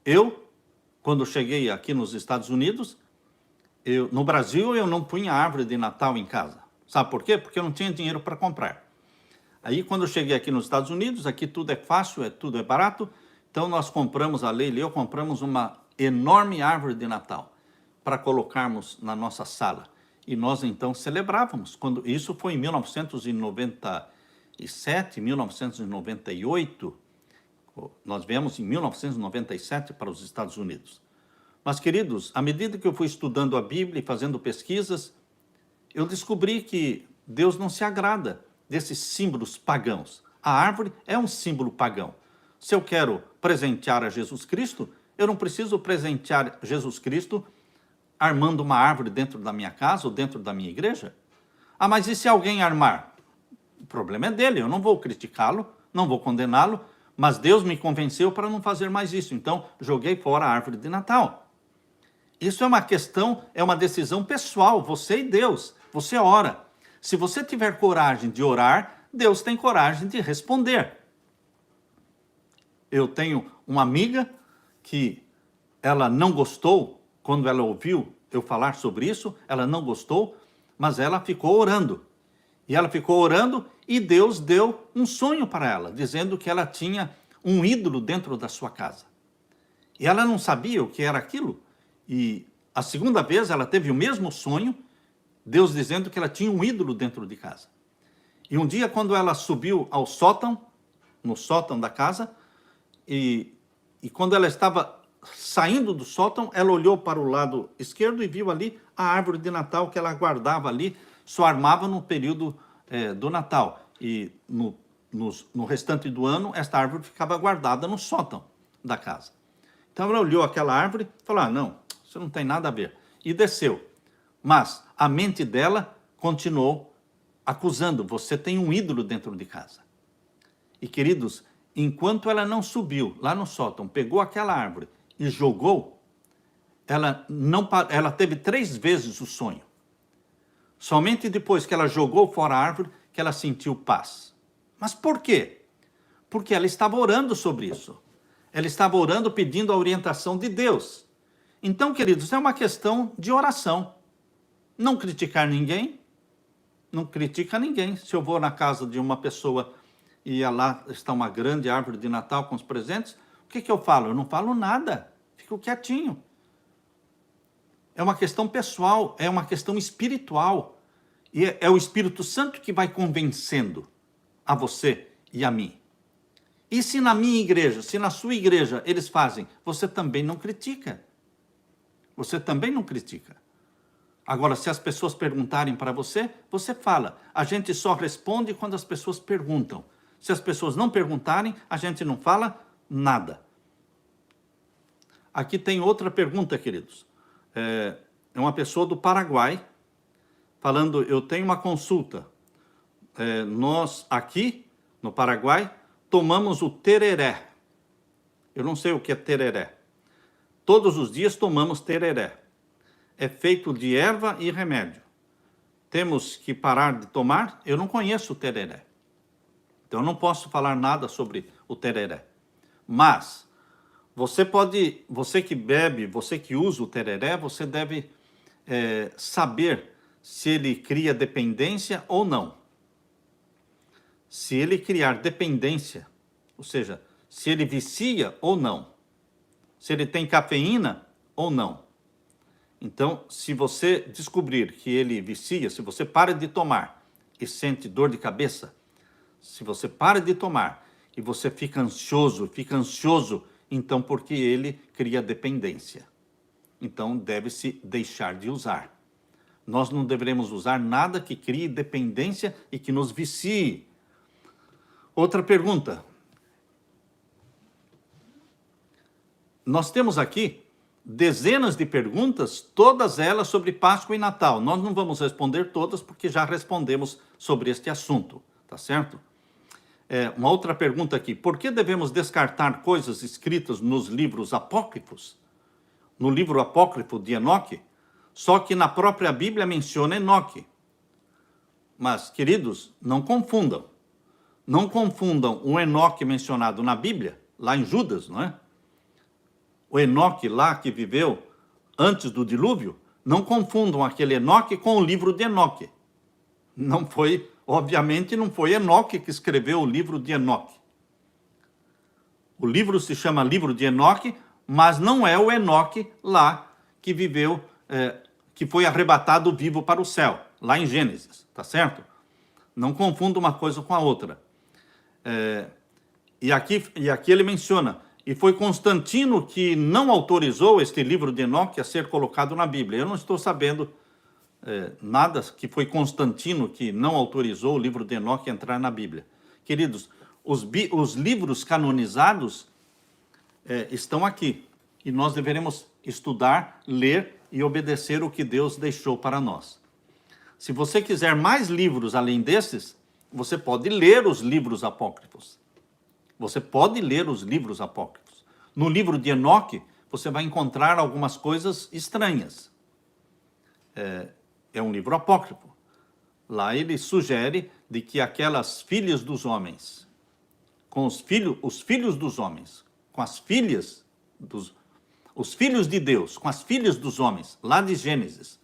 Eu, quando cheguei aqui nos Estados Unidos, no Brasil eu não punha árvore de Natal em casa. Sabe por quê? Porque eu não tinha dinheiro para comprar. Aí, quando eu cheguei aqui nos Estados Unidos, aqui tudo é fácil, tudo é barato, então nós compramos, a Leila e eu compramos uma enorme árvore de Natal para colocarmos na nossa sala. E nós, então, celebrávamos. Isso foi em 1997, 1998. Nós viemos em 1997 para os Estados Unidos. Mas, queridos, à medida que eu fui estudando a Bíblia e fazendo pesquisas, eu descobri que Deus não se agrada desses símbolos pagãos. A árvore é um símbolo pagão. Se eu quero presentear a Jesus Cristo, eu não preciso presentear Jesus Cristo armando uma árvore dentro da minha casa ou dentro da minha igreja. Ah, mas e se alguém armar? O problema é dele, eu não vou criticá-lo, não vou condená-lo, mas Deus me convenceu para não fazer mais isso, então joguei fora a árvore de Natal. Isso é uma questão, é uma decisão pessoal, você e Deus. Você ora. Se você tiver coragem de orar, Deus tem coragem de responder. Eu tenho uma amiga que ela não gostou, quando ela ouviu eu falar sobre isso, ela não gostou, mas ela ficou orando. E ela ficou orando e Deus deu um sonho para ela, dizendo que ela tinha um ídolo dentro da sua casa. E ela não sabia o que era aquilo. E a segunda vez ela teve o mesmo sonho, Deus dizendo que ela tinha um ídolo dentro de casa. E um dia, quando ela subiu ao sótão, no sótão da casa, e quando ela estava saindo do sótão, ela olhou para o lado esquerdo e viu ali a árvore de Natal que ela guardava ali, só armava no período do Natal. E no restante do ano, esta árvore ficava guardada no sótão da casa. Então ela olhou aquela árvore e falou, não, isso não tem nada a ver. E desceu. Mas a mente dela continuou acusando, você tem um ídolo dentro de casa. E, queridos, enquanto ela não subiu lá no sótão, pegou aquela árvore e jogou, ela teve 3 vezes o sonho. Somente depois que ela jogou fora a árvore, que ela sentiu paz. Mas por quê? Porque ela estava orando sobre isso. Ela estava orando pedindo a orientação de Deus. Então, queridos, é uma questão de oração. Não criticar ninguém, não critica ninguém. Se eu vou na casa de uma pessoa e lá está uma grande árvore de Natal com os presentes, o que eu falo? Eu não falo nada, fico quietinho. É uma questão pessoal, é uma questão espiritual. E é o Espírito Santo que vai convencendo a você e a mim. E se na minha igreja, se na sua igreja eles fazem, você também não critica. Você também não critica. Agora, se as pessoas perguntarem para você, você fala. A gente só responde quando as pessoas perguntam. Se as pessoas não perguntarem, a gente não fala nada. Aqui tem outra pergunta, queridos. É uma pessoa do Paraguai falando, eu tenho uma consulta. nós aqui no Paraguai tomamos o tereré. Eu não sei o que é tereré. Todos os dias tomamos tereré. É feito de erva e remédio. Temos que parar de tomar? Eu não conheço o tereré. Então eu não posso falar nada sobre o tereré. Mas você que bebe, você que usa o tereré, você deve saber se ele cria dependência ou não. Se ele criar dependência, ou seja, se ele vicia ou não. Se ele tem cafeína ou não. Então, se você descobrir que ele vicia, se você para de tomar e sente dor de cabeça, se você para de tomar e você fica ansioso, então porque ele cria dependência. Então, deve-se deixar de usar. Nós não deveremos usar nada que crie dependência e que nos vicie. Outra pergunta. Nós temos aqui dezenas de perguntas, todas elas sobre Páscoa e Natal. Nós não vamos responder todas porque já respondemos sobre este assunto, tá certo? Uma outra pergunta aqui. Por que devemos descartar coisas escritas nos livros apócrifos? No livro apócrifo de Enoque, só que na própria Bíblia menciona Enoque. Mas, queridos, não confundam. Não confundam o Enoque mencionado na Bíblia, lá em Judas, não é? O Enoque lá que viveu antes do dilúvio, não confundam aquele Enoque com o livro de Enoque. Não foi, obviamente, não foi Enoque que escreveu o livro de Enoque. O livro se chama Livro de Enoque, mas não é o Enoque lá que viveu, que foi arrebatado vivo para o céu, lá em Gênesis, tá certo? Não confunda uma coisa com a outra. E aqui ele menciona, e foi Constantino que não autorizou este livro de Enoque a ser colocado na Bíblia. Eu não estou sabendo nada que foi Constantino que não autorizou o livro de Enoque a entrar na Bíblia. Queridos, os livros canonizados estão aqui. E nós deveremos estudar, ler e obedecer o que Deus deixou para nós. Se você quiser mais livros além desses, você pode ler os livros apócrifos. Você pode ler os livros apócrifos. No livro de Enoque, você vai encontrar algumas coisas estranhas. É um livro apócrifo. Lá ele sugere de que aquelas filhas dos homens, com os filhos dos homens, com as filhas os filhos de Deus, com as filhas dos homens, lá de Gênesis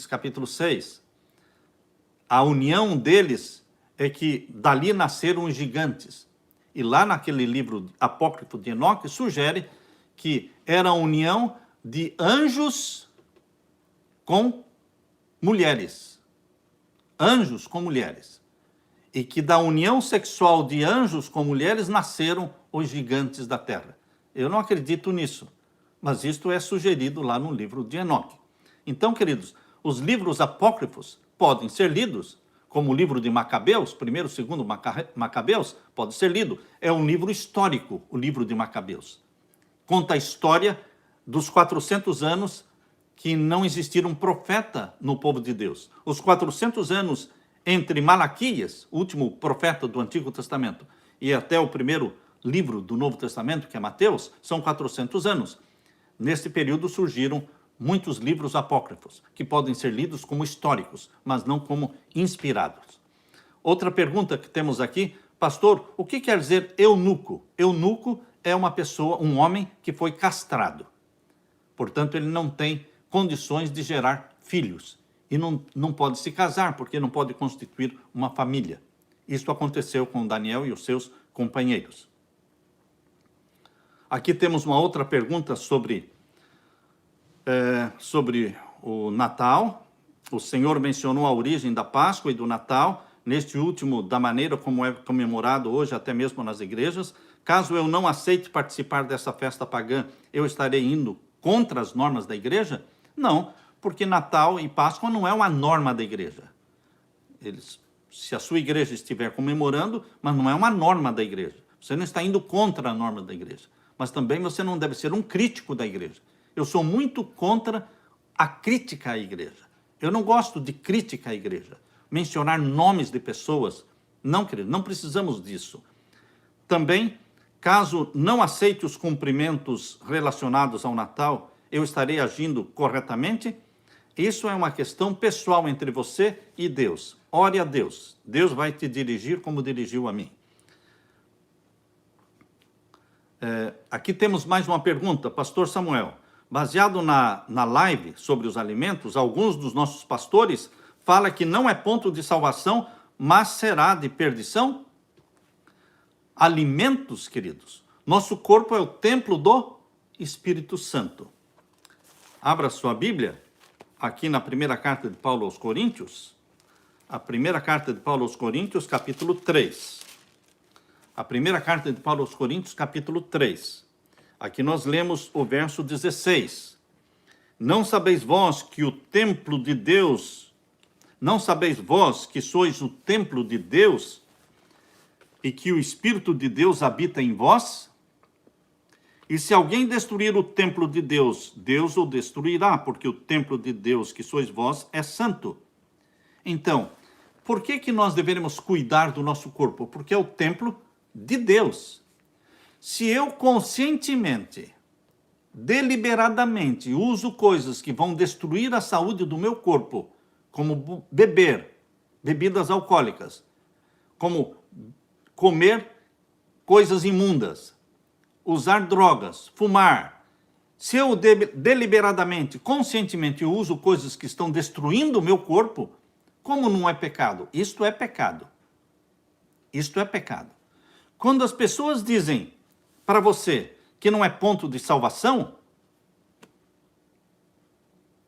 capítulo 6, a união deles é que dali nasceram os gigantes. E lá naquele livro apócrifo de Enoque sugere que era a união de anjos com mulheres. Anjos com mulheres. E que da união sexual de anjos com mulheres nasceram os gigantes da terra. Eu não acredito nisso, mas isto é sugerido lá no livro de Enoque. Então, queridos, os livros apócrifos podem ser lidos, como o livro de Macabeus, 1º e 2º Macabeus, pode ser lido. É um livro histórico, o livro de Macabeus. Conta a história dos 400 anos que não existira um profeta no povo de Deus. Os 400 anos entre Malaquias, o último profeta do Antigo Testamento, e até o primeiro livro do Novo Testamento, que é Mateus, são 400 anos. Nesse período surgiram muitos livros apócrifos, que podem ser lidos como históricos, mas não como inspirados. Outra pergunta que temos aqui, pastor, o que quer dizer eunuco? Eunuco é uma pessoa, um homem que foi castrado. Portanto, ele não tem condições de gerar filhos. E não pode se casar, porque não pode constituir uma família. Isso aconteceu com Daniel e os seus companheiros. Aqui temos uma outra pergunta sobre o Natal. O Senhor mencionou a origem da Páscoa e do Natal, neste último, da maneira como é comemorado hoje, até mesmo nas igrejas. Caso eu não aceite participar dessa festa pagã, eu estarei indo contra as normas da igreja? Não, porque Natal e Páscoa não é uma norma da igreja. Se a sua igreja estiver comemorando, mas não é uma norma da igreja. Você não está indo contra a norma da igreja. Mas também você não deve ser um crítico da igreja. Eu sou muito contra a crítica à igreja. Eu não gosto de crítica à igreja, mencionar nomes de pessoas. Não, querido, não precisamos disso. Também, caso não aceite os cumprimentos relacionados ao Natal, eu estarei agindo corretamente? Isso é uma questão pessoal entre você e Deus. Ore a Deus. Deus vai te dirigir como dirigiu a mim. Aqui temos mais uma pergunta, Pastor Samuel. Baseado na live sobre os alimentos, alguns dos nossos pastores falam que não é ponto de salvação, mas será de perdição? Alimentos, queridos. Nosso corpo é o templo do Espírito Santo. Abra sua Bíblia, aqui na primeira carta de Paulo aos Coríntios. A primeira carta de Paulo aos Coríntios, capítulo 3. A primeira carta de Paulo aos Coríntios, capítulo 3. Aqui nós lemos o verso 16. Não sabeis vós que o templo de Deus, não sabeis vós que sois o templo de Deus e que o Espírito de Deus habita em vós? E se alguém destruir o templo de Deus, Deus o destruirá, porque o templo de Deus que sois vós é santo. Então, por que nós devemos cuidar do nosso corpo? Porque é o templo de Deus. Se eu conscientemente, deliberadamente, uso coisas que vão destruir a saúde do meu corpo, como beber bebidas alcoólicas, como comer coisas imundas, usar drogas, fumar, se eu deliberadamente, conscientemente uso coisas que estão destruindo o meu corpo, como não é pecado? Isto é pecado. Isto é pecado. Quando as pessoas dizem para você que não é ponto de salvação,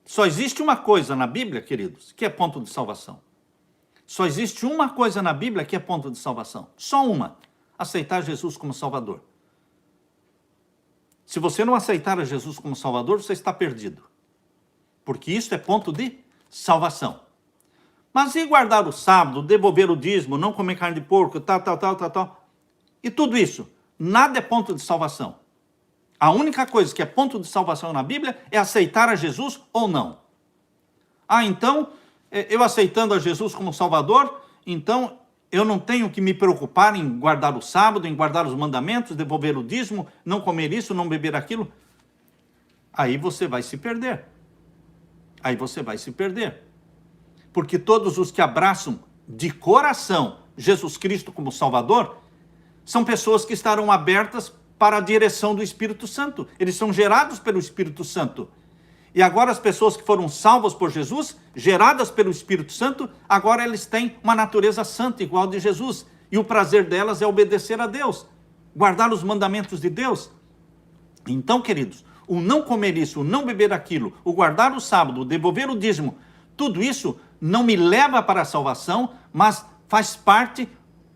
só existe uma coisa na Bíblia, queridos, que é ponto de salvação. Só existe uma coisa na Bíblia que é ponto de salvação. Só uma. Aceitar Jesus como Salvador. Se você não aceitar a Jesus como Salvador, você está perdido. Porque isso é ponto de salvação. Mas e guardar o sábado, devolver o dízimo, não comer carne de porco, tal. E tudo isso, nada é ponto de salvação. A única coisa que é ponto de salvação na Bíblia é aceitar a Jesus ou não. Então, eu aceitando a Jesus como Salvador, então eu não tenho que me preocupar em guardar o sábado, em guardar os mandamentos, devolver o dízimo, não comer isso, não beber aquilo. Aí você vai se perder. Aí você vai se perder. Porque todos os que abraçam de coração Jesus Cristo como Salvador, são pessoas que estarão abertas para a direção do Espírito Santo. Eles são gerados pelo Espírito Santo. E agora as pessoas que foram salvas por Jesus, geradas pelo Espírito Santo, agora eles têm uma natureza santa igual a de Jesus. E o prazer delas é obedecer a Deus, guardar os mandamentos de Deus. Então, queridos, o não comer isso, o não beber aquilo, o guardar o sábado, o devolver o dízimo, tudo isso não me leva para a salvação, mas faz parte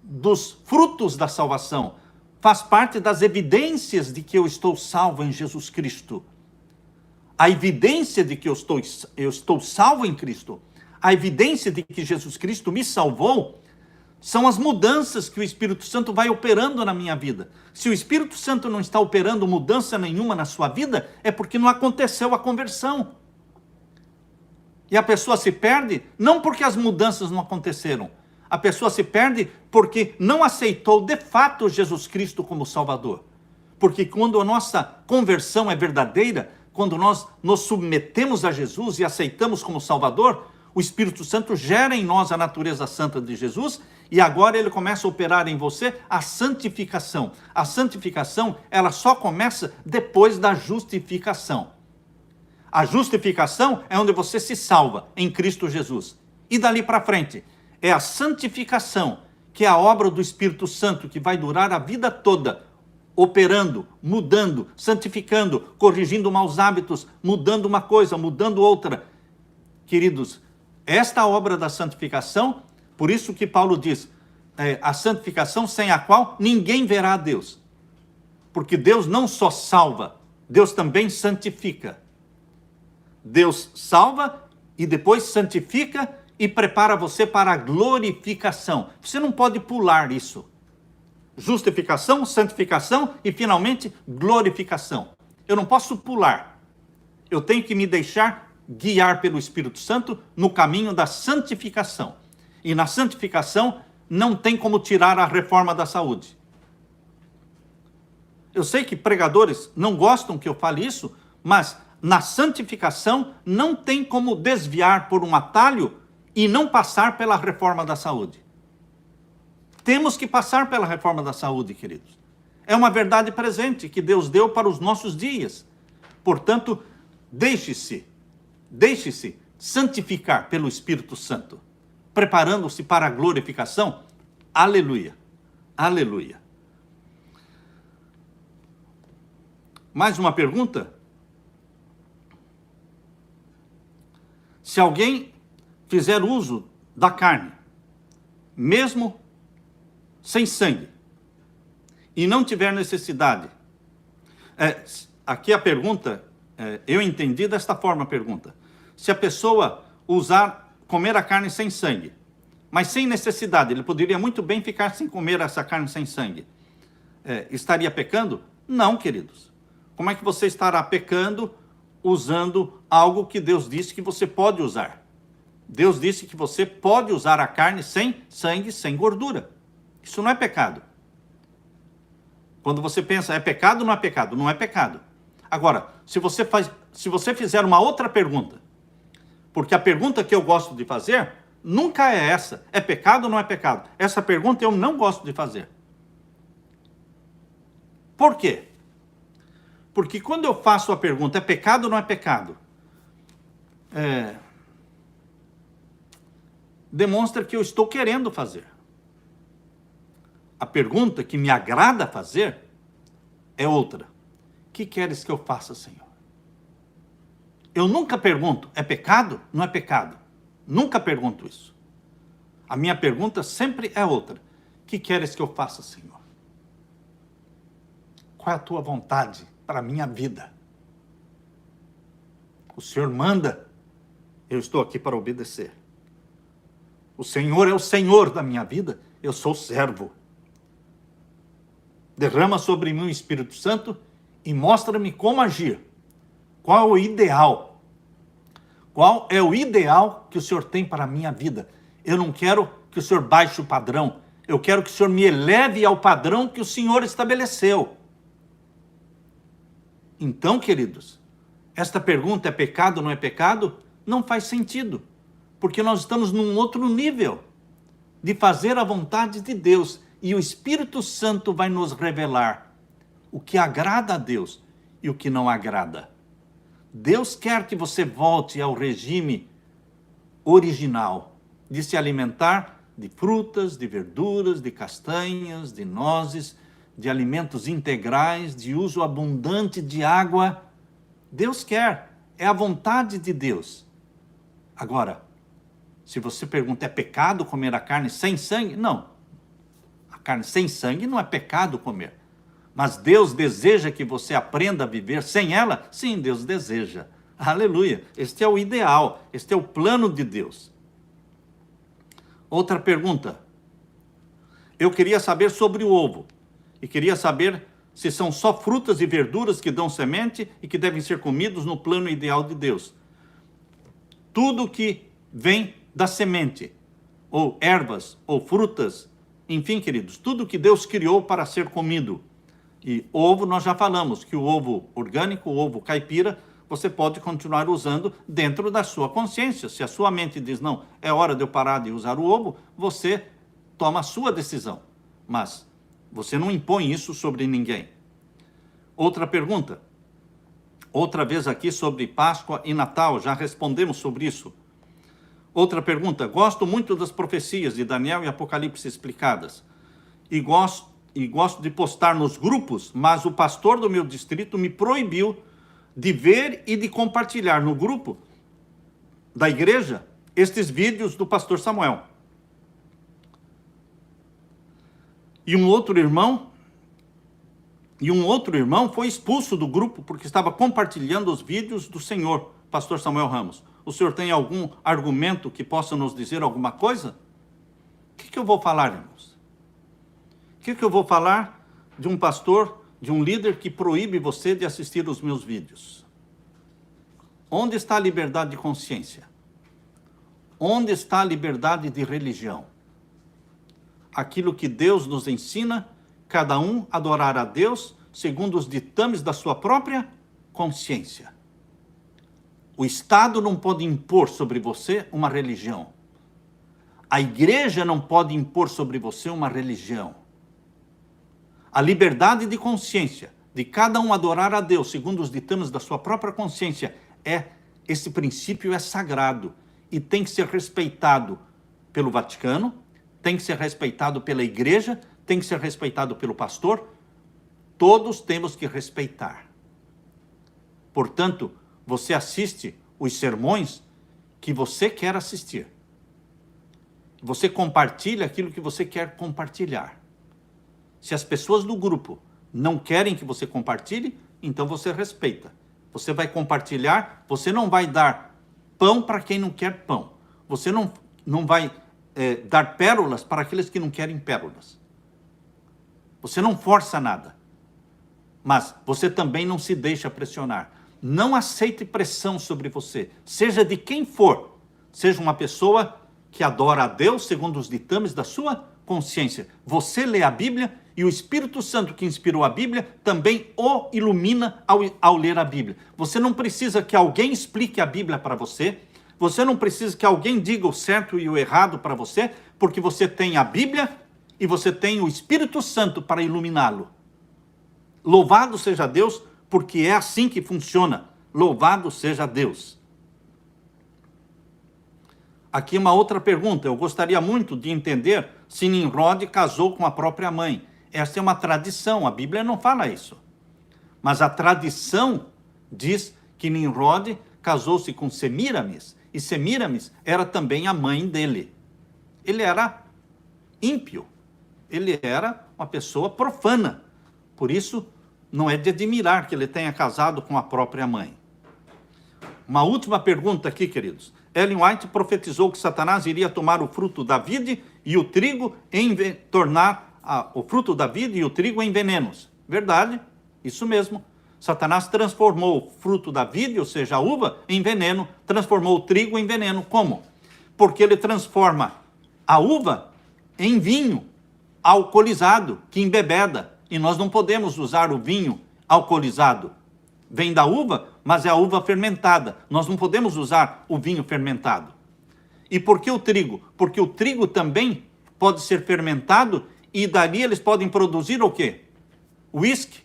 dos frutos da salvação, faz parte das evidências de que eu estou salvo em Jesus Cristo. A evidência de que eu estou salvo em Cristo, a evidência de que Jesus Cristo me salvou, são as mudanças que o Espírito Santo vai operando na minha vida. Se o Espírito Santo não está operando mudança nenhuma na sua vida, é porque não aconteceu a conversão. E a pessoa se perde não porque as mudanças não aconteceram. A pessoa se perde porque não aceitou de fato Jesus Cristo como Salvador. Porque quando a nossa conversão é verdadeira, quando nós nos submetemos a Jesus e aceitamos como Salvador, o Espírito Santo gera em nós a natureza santa de Jesus e agora ele começa a operar em você a santificação. A santificação, ela só começa depois da justificação. A justificação é onde você se salva em Cristo Jesus. E dali para frente, é a santificação, que é a obra do Espírito Santo, que vai durar a vida toda, operando, mudando, santificando, corrigindo maus hábitos, mudando uma coisa, mudando outra. Queridos, esta obra da santificação, por isso que Paulo diz, a santificação sem a qual ninguém verá a Deus. Porque Deus não só salva, Deus também santifica. Deus salva e depois santifica e prepara você para a glorificação. Você não pode pular isso. Justificação, santificação e finalmente glorificação. Eu não posso pular. Eu tenho que me deixar guiar pelo Espírito Santo no caminho da santificação. E na santificação não tem como tirar a reforma da saúde. Eu sei que pregadores não gostam que eu fale isso, mas na santificação não tem como desviar por um atalho e não passar pela reforma da saúde. Temos que passar pela reforma da saúde, queridos. É uma verdade presente que Deus deu para os nossos dias. Portanto, deixe-se santificar pelo Espírito Santo, preparando-se para a glorificação. Aleluia, aleluia. Mais uma pergunta? Se alguém fizer uso da carne, mesmo sem sangue, e não tiver necessidade, aqui a pergunta, eu entendi desta forma a pergunta. Se a pessoa comer a carne sem sangue, mas sem necessidade, ele poderia muito bem ficar sem comer essa carne sem sangue, estaria pecando? Não, queridos. Como é que você estará pecando usando algo que Deus disse que você pode usar? Deus disse que você pode usar a carne sem sangue, sem gordura. Isso não é pecado. Quando você pensa, é pecado ou não é pecado? Não é pecado. Agora, se você fizer uma outra pergunta, porque a pergunta que eu gosto de fazer nunca é essa, é pecado ou não é pecado? Essa pergunta eu não gosto de fazer. Por quê? Porque quando eu faço a pergunta, é pecado ou não é pecado? Demonstra que eu estou querendo fazer. A pergunta que me agrada fazer é outra. O que queres que eu faça, Senhor? Eu nunca pergunto, é pecado? Não é pecado. Nunca pergunto isso. A minha pergunta sempre é outra. O que queres que eu faça, Senhor? Qual é a tua vontade para a minha vida? O Senhor manda, eu estou aqui para obedecer. O Senhor é o Senhor da minha vida, eu sou servo. Derrama sobre mim o Espírito Santo e mostra-me como agir. Qual é o ideal? Qual é o ideal que o Senhor tem para a minha vida? Eu não quero que o Senhor baixe o padrão. Eu quero que o Senhor me eleve ao padrão que o Senhor estabeleceu. Então, queridos, esta pergunta é pecado ou não é pecado? Não faz sentido. Porque nós estamos num outro nível de fazer a vontade de Deus. E o Espírito Santo vai nos revelar o que agrada a Deus e o que não agrada. Deus quer que você volte ao regime original de se alimentar de frutas, de verduras, de castanhas, de nozes, de alimentos integrais, de uso abundante de água. Deus quer, é a vontade de Deus. Agora, se você pergunta, é pecado comer a carne sem sangue? Não. A carne sem sangue não é pecado comer. Mas Deus deseja que você aprenda a viver sem ela? Sim, Deus deseja. Aleluia. Este é o ideal, este é o plano de Deus. Outra pergunta. Eu queria saber sobre o ovo. E queria saber se são só frutas e verduras que dão semente e que devem ser comidos no plano ideal de Deus. Tudo que vem da semente, ou ervas, ou frutas, enfim, queridos, tudo que Deus criou para ser comido. E ovo, nós já falamos que o ovo orgânico, o ovo caipira, você pode continuar usando dentro da sua consciência. Se a sua mente diz, não, é hora de eu parar de usar o ovo, você toma a sua decisão. Mas você não impõe isso sobre ninguém. Outra pergunta. Outra vez aqui sobre Páscoa e Natal, já respondemos sobre isso. Outra pergunta. Gosto muito das profecias de Daniel e Apocalipse explicadas. E gosto de postar nos grupos, mas o pastor do meu distrito me proibiu de ver e de compartilhar no grupo da igreja estes vídeos do pastor Samuel. E um outro irmão foi expulso do grupo porque estava compartilhando os vídeos do senhor, pastor Samuel Ramos. O senhor tem algum argumento que possa nos dizer alguma coisa? O que eu vou falar, irmãos? O que eu vou falar de um pastor, de um líder que proíbe você de assistir os meus vídeos? Onde está a liberdade de consciência? onde está a liberdade de religião? Aquilo que Deus nos ensina, cada um adorar a Deus segundo os ditames da sua própria consciência. O Estado não pode impor sobre você uma religião. A igreja não pode impor sobre você uma religião. A liberdade de consciência, de cada um adorar a Deus segundo os ditames da sua própria consciência, esse princípio é sagrado e tem que ser respeitado pelo Vaticano, tem que ser respeitado pela igreja, tem que ser respeitado pelo pastor. Todos temos que respeitar. Portanto, você assiste os sermões que você quer assistir. Você compartilha aquilo que você quer compartilhar. Se as pessoas do grupo não querem que você compartilhe, então você respeita. Você vai compartilhar, você não vai dar pão para quem não quer pão. Você não vai dar pérolas para aqueles que não querem pérolas. Você não força nada. Mas você também não se deixa pressionar. Não aceite pressão sobre você, seja de quem for. Seja uma pessoa que adora a Deus segundo os ditames da sua consciência. Você lê a Bíblia e o Espírito Santo que inspirou a Bíblia também o ilumina ao ler a Bíblia. Você não precisa que alguém explique a Bíblia para você. Você não precisa que alguém diga o certo e o errado para você, porque você tem a Bíblia e você tem o Espírito Santo para iluminá-lo. Louvado seja Deus, porque é assim que funciona. Louvado seja Deus. Aqui uma outra pergunta. Eu gostaria muito de entender se Nimrod casou com a própria mãe. Essa é uma tradição, a Bíblia não fala isso. Mas a tradição diz que Nimrod casou-se com Semíramis, e Semíramis era também a mãe dele. Ele era ímpio, ele era uma pessoa profana. Por isso, não é de admirar que ele tenha casado com a própria mãe. Uma última pergunta aqui, queridos. Ellen White profetizou que Satanás iria tomar o fruto da vide e o trigo tornar o fruto da vide e o trigo em venenos. Verdade, isso mesmo. Satanás transformou o fruto da vide, ou seja, a uva, em veneno, transformou o trigo em veneno. Como? Porque ele transforma a uva em vinho alcoolizado, que embebeda. E nós não podemos usar o vinho alcoolizado. Vem da uva, mas é a uva fermentada. Nós não podemos usar o vinho fermentado. E por que o trigo? Porque o trigo também pode ser fermentado e dali eles podem produzir o quê? Whisky.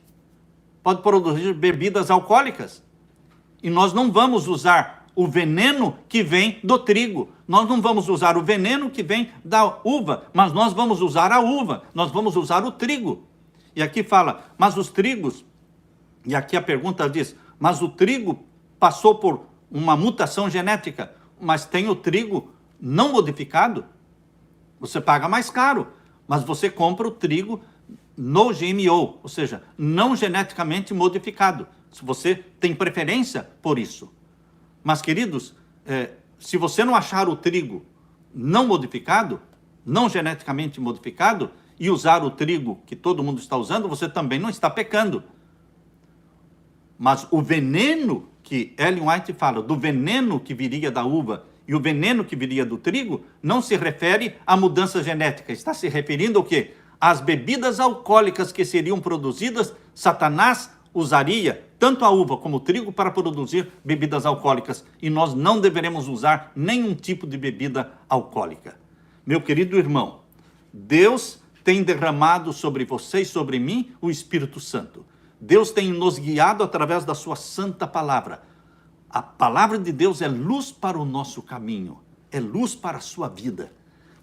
Pode produzir bebidas alcoólicas. E nós não vamos usar o veneno que vem do trigo. Nós não vamos usar o veneno que vem da uva, mas nós vamos usar a uva. Nós vamos usar o trigo. E aqui fala, mas os trigos, e aqui a pergunta diz, mas o trigo passou por uma mutação genética, mas tem o trigo não modificado? Você paga mais caro, mas você compra o trigo no GMO, ou seja, não geneticamente modificado. Se você tem preferência por isso. Mas, queridos, se você não achar o trigo não modificado, não geneticamente modificado, e usar o trigo que todo mundo está usando, você também não está pecando. Mas o veneno que Ellen White fala, do veneno que viria da uva e o veneno que viria do trigo, não se refere à mudança genética. Está se referindo ao quê? As bebidas alcoólicas que seriam produzidas, Satanás usaria tanto a uva como o trigo para produzir bebidas alcoólicas. E nós não deveremos usar nenhum tipo de bebida alcoólica. Meu querido irmão, Deus tem derramado sobre você e sobre mim o Espírito Santo. Deus tem nos guiado através da sua santa palavra. A palavra de Deus é luz para o nosso caminho, é luz para a sua vida.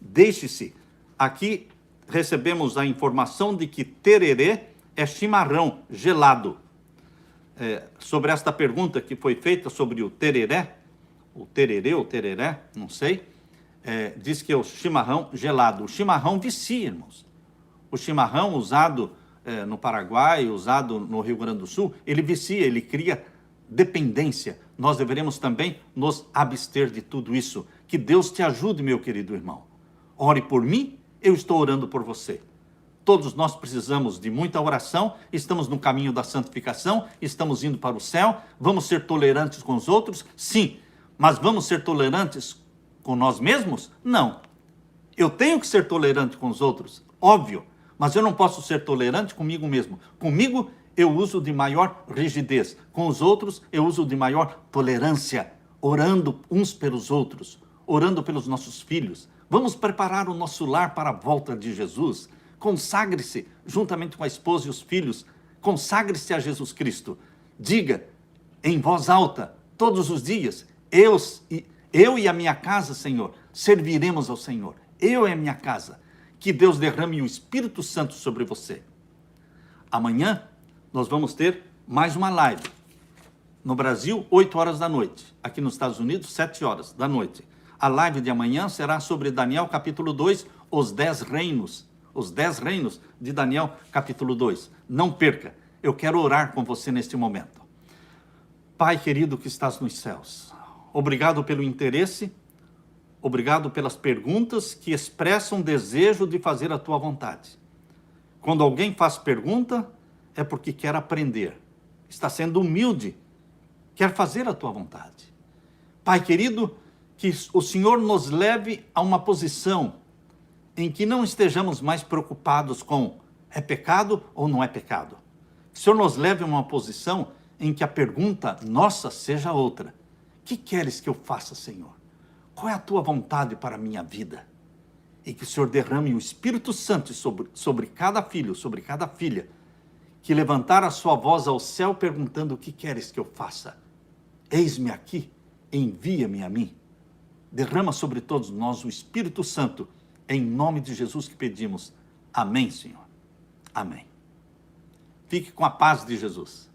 Deixe-se. Aqui recebemos a informação de que tererê é chimarrão gelado. Sobre esta pergunta que foi feita sobre o tererê, ou tereré, não sei, diz que é o chimarrão gelado. O chimarrão vicia, irmãos. O chimarrão usado no Paraguai, usado no Rio Grande do Sul, ele vicia, ele cria dependência. Nós deveremos também nos abster de tudo isso. Que Deus te ajude, meu querido irmão. Ore por mim, eu estou orando por você. Todos nós precisamos de muita oração, estamos no caminho da santificação, estamos indo para o céu, vamos ser tolerantes com os outros? Sim, mas vamos ser tolerantes Com nós mesmos? Não. Eu tenho que ser tolerante com os outros, óbvio, mas eu não posso ser tolerante comigo mesmo. Comigo eu uso de maior rigidez, com os outros eu uso de maior tolerância, orando uns pelos outros, orando pelos nossos filhos. Vamos preparar o nosso lar para a volta de Jesus. Consagre-se juntamente com a esposa e os filhos, consagre-se a Jesus Cristo. Diga em voz alta, todos os dias, eu e a minha casa, Senhor, serviremos ao Senhor. Eu e a minha casa. Que Deus derrame o Espírito Santo sobre você. Amanhã nós vamos ter mais uma live. No Brasil, 8 horas da noite. Aqui nos Estados Unidos, 7 horas da noite. A live de amanhã será sobre Daniel capítulo 2, os 10 reinos. Os 10 reinos de Daniel capítulo 2. Não perca. Eu quero orar com você neste momento. Pai querido que estás nos céus, obrigado pelo interesse, obrigado pelas perguntas que expressam desejo de fazer a tua vontade. Quando alguém faz pergunta, é porque quer aprender, está sendo humilde, quer fazer a tua vontade. Pai querido, que o Senhor nos leve a uma posição em que não estejamos mais preocupados com é pecado ou não é pecado. Que o Senhor nos leve a uma posição em que a pergunta nossa seja outra. Que queres que eu faça, Senhor? Qual é a tua vontade para a minha vida? E que o Senhor derrame o Espírito Santo sobre cada filho, sobre cada filha, que levantar a sua voz ao céu perguntando o que queres que eu faça. Eis-me aqui, envia-me a mim. Derrama sobre todos nós o Espírito Santo, em nome de Jesus que pedimos. Amém, Senhor. Amém. Fique com a paz de Jesus.